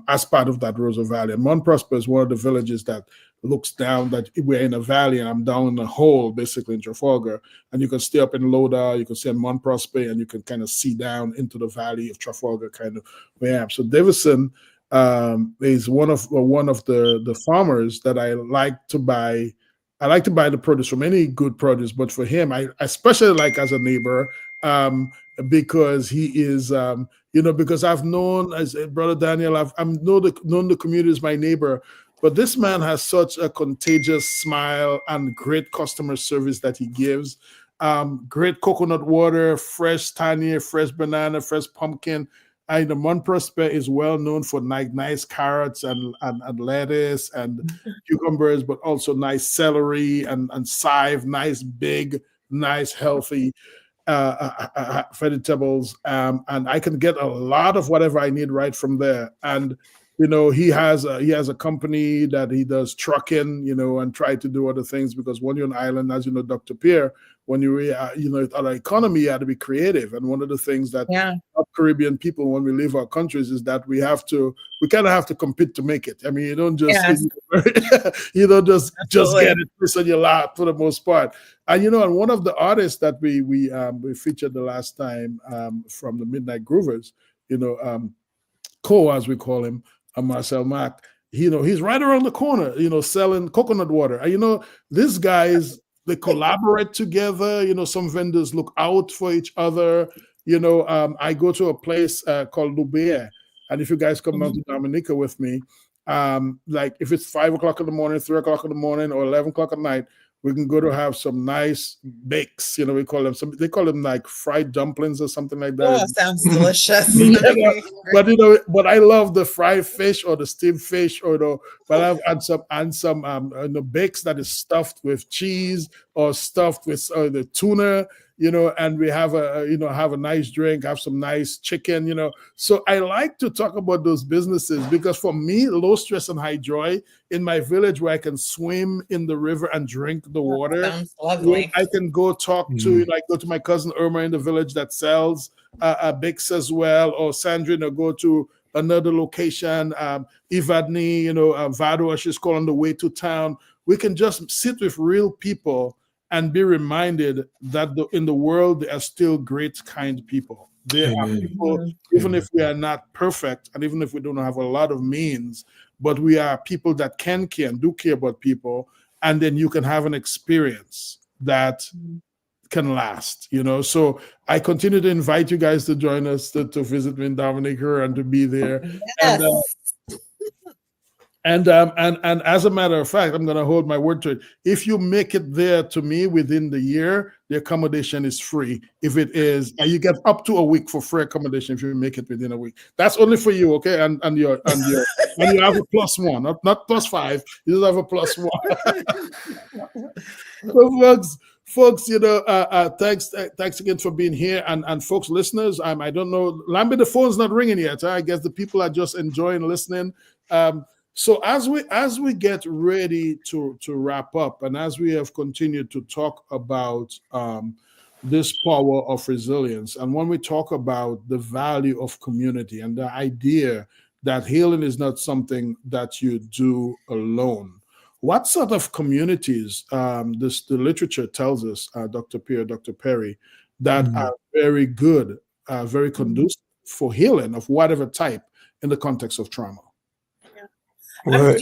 as part of that Roseau Valley. And Mount Prosper is one of the villages that looks down, that we're in a valley and I'm down in a hole, basically in Trafalgar. And you can stay up in Loda, you can stay in Mount Prosper, and you can kind of see down into the valley of Trafalgar, kind of where I am. So Davidson is one of the farmers that I like to buy. I like to buy the produce from, any good produce, but for him, I especially like as a neighbor, because he is, because I've known, as Brother Daniel, I've known the community as my neighbor, but this man has such a contagious smile and great customer service that he gives. great coconut water, fresh tanya, fresh banana, fresh pumpkin. And the Mont Prospect is well known for nice carrots and lettuce and cucumbers, but also nice celery and chive, nice big, nice healthy vegetables, and I can get a lot of whatever I need right from there. And he has a company that he does trucking, and try to do other things, because when you're on island, as you know, Dr. Pierre, when it's our economy, you have to be creative. And one of the things that Caribbean people, when we leave our countries, is that we kind of have to compete to make it. I mean, you don't just you don't just get it this on your lap for the most part. And and one of the artists that we featured the last time, from the Midnight Groovers, Co, as we call him, Marcel Mack, he's right around the corner, selling coconut water. And these guys, they collaborate together. Some vendors look out for each other. I go to a place called Loubier, and if you guys come down to Dominica with me, like if it's 5 o'clock in the morning, 3 o'clock in the morning, or 11 o'clock at night, we can go to have some nice bakes. They call them like fried dumplings or something like that. Oh, sounds delicious. But I love the fried fish or the steamed fish, but I've had some bakes that is stuffed with cheese or stuffed with the tuna, and we have have a nice drink, have some nice chicken, So I like to talk about those businesses, because for me, low stress and high joy in my village, where I can swim in the river and drink the water. Sounds lovely. I can go talk to, I go to my cousin Irma in the village that sells bakes as well, or Sandrine, go to another location, Ivadni, Vado, as she's called, on the way to town. We can just sit with real people and be reminded that in the world, there are still great, kind people. There are people, even if we are not perfect, and even if we don't have a lot of means, but we are people that can care and do care about people. And then you can have an experience that can last, So I continue to invite you guys to join us to visit me in Dominica and to be there. Yes. And as a matter of fact, I'm going to hold my word to it. If you make it there to me within the year, the accommodation is free. If it is, you get up to a week for free accommodation if you make it within a week. That's only for you, okay? And you have a +1, not +5. You just have a +1. So folks, thanks again for being here, and folks, listeners. I don't know, Lambie, the phone's not ringing yet. I guess the people are just enjoying listening. So as we get ready to wrap up, and as we have continued to talk about this power of resilience, and when we talk about the value of community and the idea that healing is not something that you do alone, what sort of communities the literature tells us, Dr. Pierre, Dr. Perry, that are very good, very conducive for healing of whatever type in the context of trauma? Well, go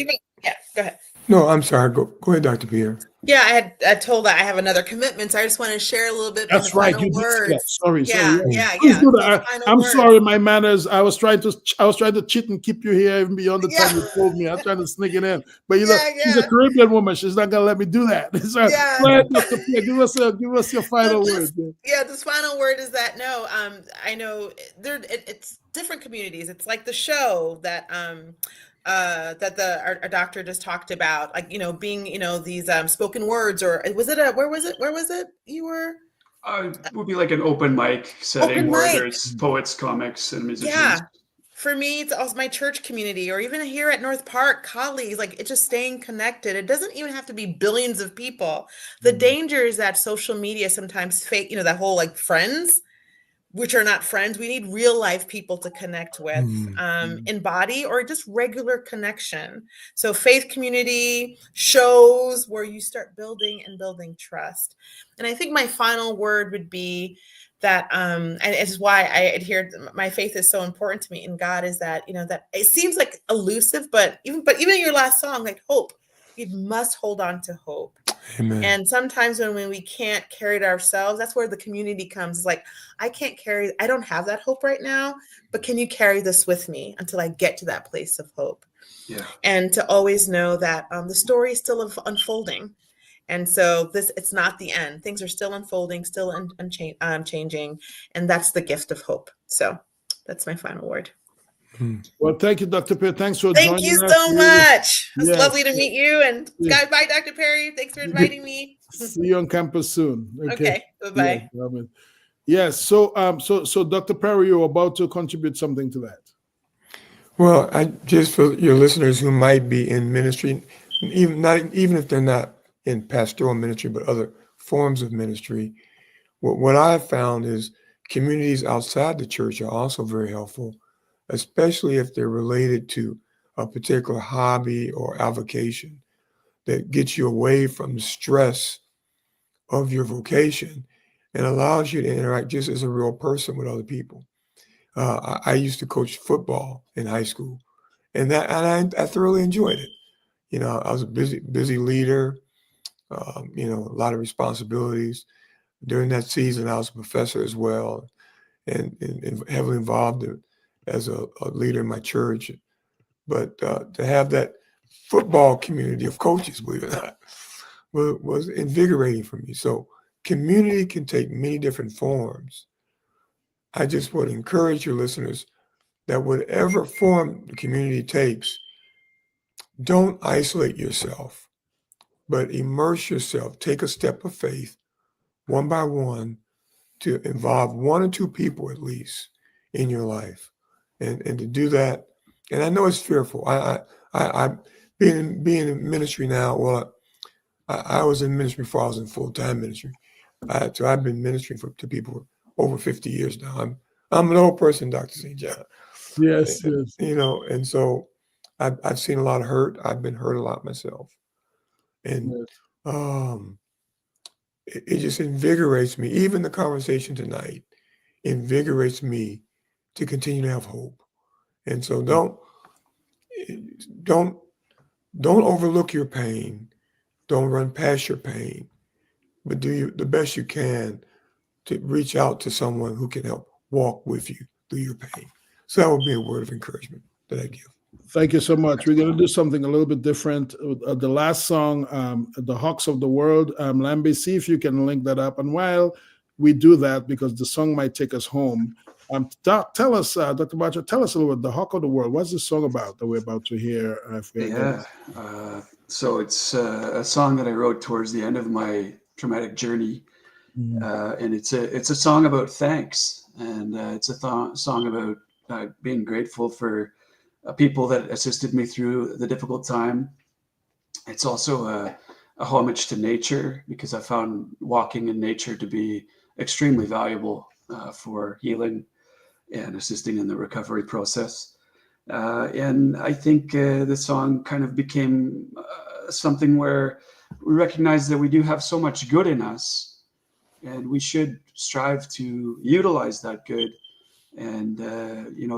ahead. No, I'm sorry. Go ahead, Dr. Pierre. Yeah, I told that I have another commitment, so I just want to share a little bit. That's right. You words. did. Sorry. Yeah. I'm sorry, my manners. I was trying to cheat and keep you here even beyond the time you told me. I was trying to sneak it in, but she's a Caribbean woman. She's not gonna let me do that. So, go ahead, Dr. Pierre, give us your final word. This final word is that I know it's different communities. It's like the show that our doctor just talked about, like, being, these spoken words, or where was it you were? It would be like an open mic setting where there's poets, comics, and musicians. Yeah. For me, it's also my church community, or even here at North Park, colleagues. Like, it's just staying connected. It doesn't even have to be billions of people. The danger is that social media sometimes fake, that whole like friends, which are not friends. We need real life people to connect with, in body, or just regular connection. So faith community, shows where you start building trust. And I think my final word would be that, and it's why I adhere. My faith is so important to me in God, is that, that it seems like elusive, but even your last song, like hope, we must hold on to hope. Amen. And sometimes when we can't carry it ourselves, that's where the community comes. It's like, I don't have that hope right now, but can you carry this with me until I get to that place of hope? Yeah. And to always know that the story is still unfolding. And so it's not the end. Things are still unfolding, still changing. And that's the gift of hope. So that's my final word. Well, thank you, Dr. Perry. Thanks for Thank joining you us. so much. It was Yes. lovely to meet you. And Yeah. bye, Dr. Perry. Thanks for inviting me. See you on campus soon. Okay. Bye-bye. Yes. Yes. So Dr. Perry, you're about to contribute something to that. Well, I just for your listeners who might be in ministry, even if they're not in pastoral ministry, but other forms of ministry, what I found is communities outside the church are also very helpful, especially if they're related to a particular hobby or avocation that gets you away from the stress of your vocation and allows you to interact just as a real person with other people. I used to coach football in high school, and I thoroughly enjoyed it. You know, I was a busy leader. You know, a lot of responsibilities. During that season, I was a professor as well, and heavily involved as a leader in my church. But to have that football community of coaches, believe it or not, was invigorating for me. So community can take many different forms. I just would encourage your listeners that whatever form the community takes, don't isolate yourself, but immerse yourself. Take a step of faith, one by one, to involve one or two people at least in your life, and to do that. And I know it's fearful. I being in ministry now. Well, I was in ministry before I was in full-time ministry. So I've been ministering to people for over 50 years now. I'm an old person, Dr. St. John. Yes. You know, and so I've seen a lot of hurt. I've been hurt a lot myself, and it just invigorates me. Even the conversation tonight invigorates me to continue to have hope. And so don't overlook your pain. Don't run past your pain, but do the best you can to reach out to someone who can help walk with you through your pain. So that would be a word of encouragement that I give. Thank you so much. We're going to do something a little bit different. The last song, The Hawks of the World, Lambe, see if you can link that up. And while we do that, because the song might take us home, tell us, Dr. Bacha, tell us a little bit, The Hawk of the World. What's the song about that we're about to hear? So it's a song that I wrote towards the end of my traumatic journey. And it's a song about thanks. And it's a song about being grateful for people that assisted me through the difficult time. It's also a homage to nature, because I found walking in nature to be extremely valuable for healing and assisting in the recovery process. And I think the song kind of became something where we recognize that we do have so much good in us, and we should strive to utilize that good. And,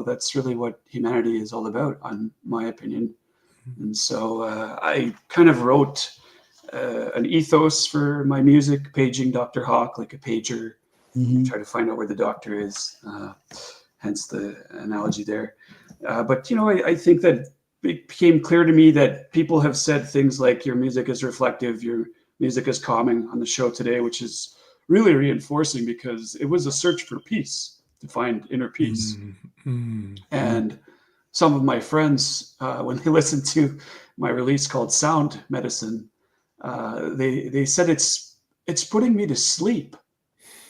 that's really what humanity is all about, in my opinion. And so I kind of wrote an ethos for my music, paging Dr. Hawk like a pager, try to find out where the doctor is, hence the analogy there. But, I think that it became clear to me that people have said things like your music is reflective, your music is calming on the show today, which is really reinforcing, because it was a search for peace, to find inner peace. And some of my friends, when they listened to my release called Sound Medicine, they said it's putting me to sleep.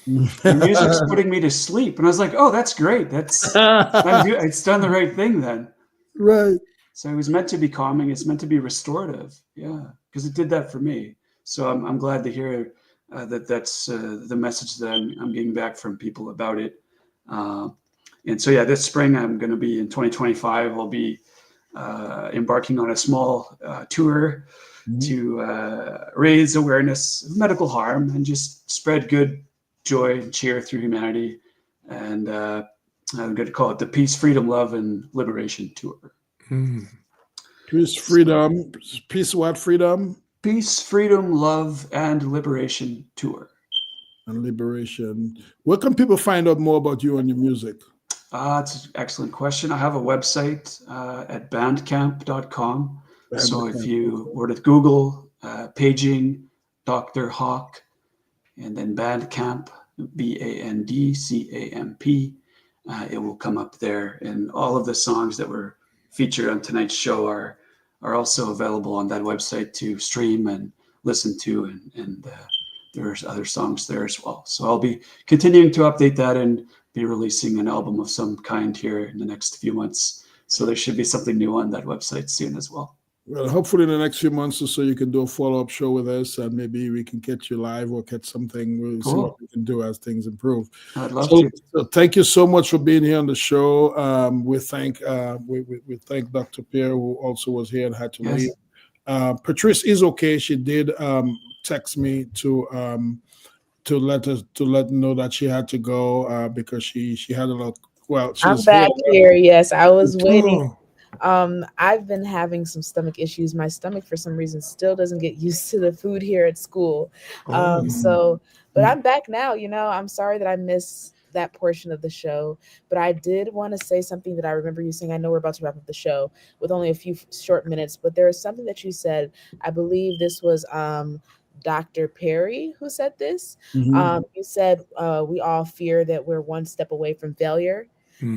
Your music's putting me to sleep. And I was like, oh, that's great. It's done the right thing then. Right. So it was meant to be calming. It's meant to be restorative. Yeah, because it did that for me. So I'm glad to hear that's the message that I'm getting back from people about it. And so, this spring, I'm going to be in 2025. I'll be embarking on a small tour to raise awareness of medical harm and just spread good joy and cheer through humanity. And I'm going to call it the Peace, Freedom, Love, and Liberation Tour. Peace, freedom, peace, what freedom? Peace, Freedom, Love, and Liberation Tour. And liberation. Where can people find out more about you and your music? It's an excellent question. I have a website at bandcamp.com. So if you were to Google paging Dr. Hawk, and then Bandcamp, Bandcamp. It will come up there, and all of the songs that were featured on tonight's show are also available on that website to stream and listen to, and there's other songs there as well. So I'll be continuing to update that and be releasing an album of some kind here in the next few months. So there should be something new on that website soon as well. Well, hopefully in the next few months or so, you can do a follow-up show with us, and maybe we can catch you live or catch something. We'll see what we can do as things improve. I'd love to. So thank you so much for being here on the show. We thank Dr. Pierre, who also was here and had to leave. Patrice is okay. She did text me to let know that she had to go because she had a lot. Well, I'm back here. Yes, I was waiting. I've been having some stomach issues. My stomach, for some reason, still doesn't get used to the food here at school. But I'm back now. I'm sorry that I missed that portion of the show, but I did want to say something that I remember you saying. I know we're about to wrap up the show with only a few short minutes, but there is something that you said. I believe this was Dr. Perry who said this. You said we all fear that we're one step away from failure.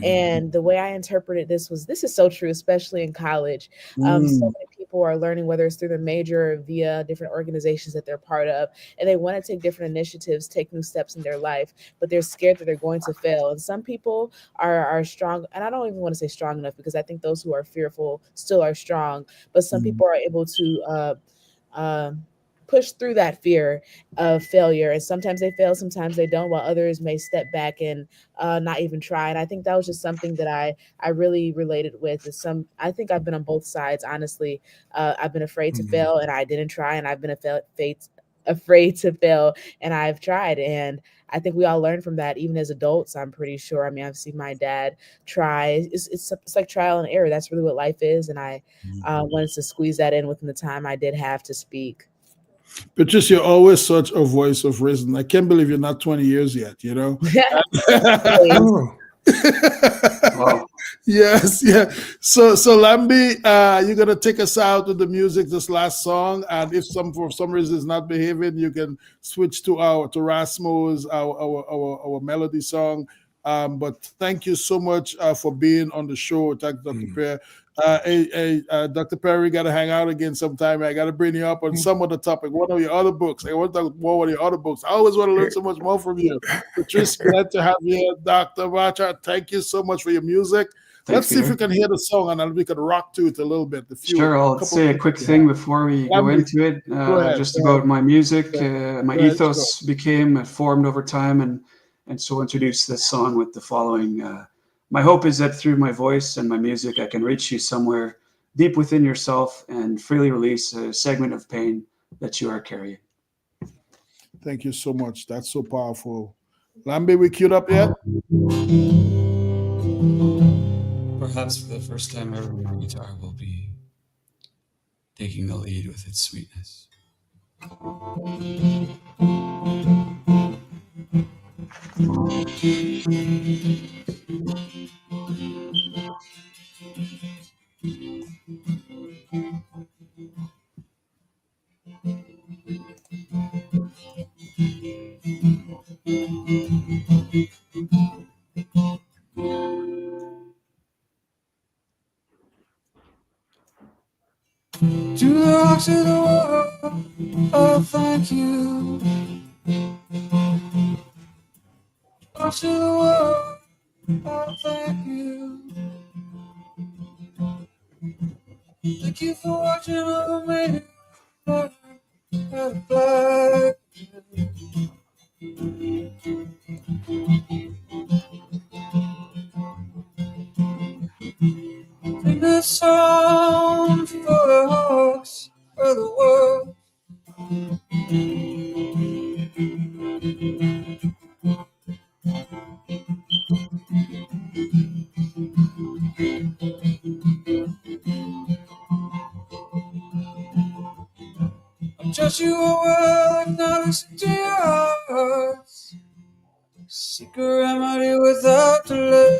And the way I interpreted this is so true, especially in college. So many people are learning, whether it's through their major or via different organizations that they're part of, and they want to take different initiatives, take new steps in their life, but they're scared that they're going to fail. And some people are strong, and I don't even want to say strong enough, because I think those who are fearful still are strong, but some people are able to push through that fear of failure, and sometimes they fail, sometimes they don't, while others may step back and not even try. And I think that was just something that I really related with. I think I've been on both sides, honestly. I've been afraid to fail and I didn't try, and I've been afraid to fail and I've tried. And I think we all learn from that, even as adults, I'm pretty sure. I mean, I've seen my dad try. It's like trial and error. That's really what life is. And I wanted to squeeze that in within the time I did have to speak. Patrice, you're always such a voice of reason. I can't believe you're not 20 years yet, Wow. Yes, yeah. So Lambi, you're gonna take us out with the music, this last song, and if for some reason it's not behaving, you can switch to Rasmo's our melody song. But thank you so much for being on the show. Thank Dr. Perry. Dr. Perry, got to hang out again sometime. I got to bring you up on some other topic. One of your other books. I want to talk more about your other books. I always want to learn so much more from you. Patrice, glad to have you here. Dr. Vacha, thank you so much for your music. Let's see if we can hear the song and then we can rock to it a little bit. Sure, I'll say a quick thing before we go into it. Just about my music. My ethos became formed over time, and so introduce this song with the following. My hope is that through my voice and my music, I can reach you somewhere deep within yourself and freely release a segment of pain that you are carrying. Thank you so much. That's so powerful. Lambi, we queued up yet? Perhaps for the first time ever, my guitar will be taking the lead with its sweetness. To the rocks of the world, oh thank you. Rocks of the world, oh thank you. Thank you for watching over me. Black. Sing this song for the hawks of the world. Just you aware, not listen to your hearts. Seek a remedy without delay.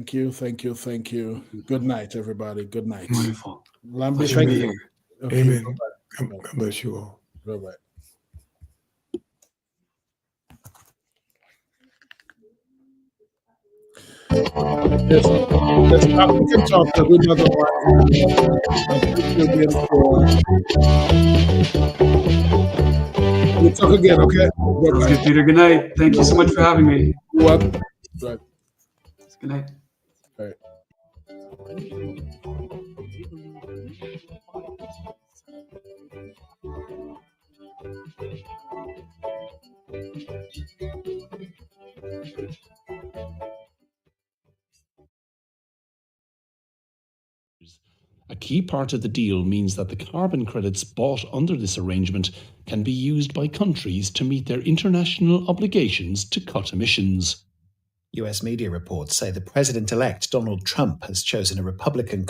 Thank you. Good night, everybody. Good night. Wonderful. Lambi, Pleasure to thank be you. here. Okay, Amen. bye-bye. God bless you all. Bye-bye. Yes, we can talk, but we're not thank you again we'll talk again, okay? Sounds good, Peter. Good night. Thank you so much for having me. You're welcome. Right. Good night. Right. A key part of the deal means that the carbon credits bought under this arrangement can be used by countries to meet their international obligations to cut emissions. US media reports say the president-elect Donald Trump has chosen a Republican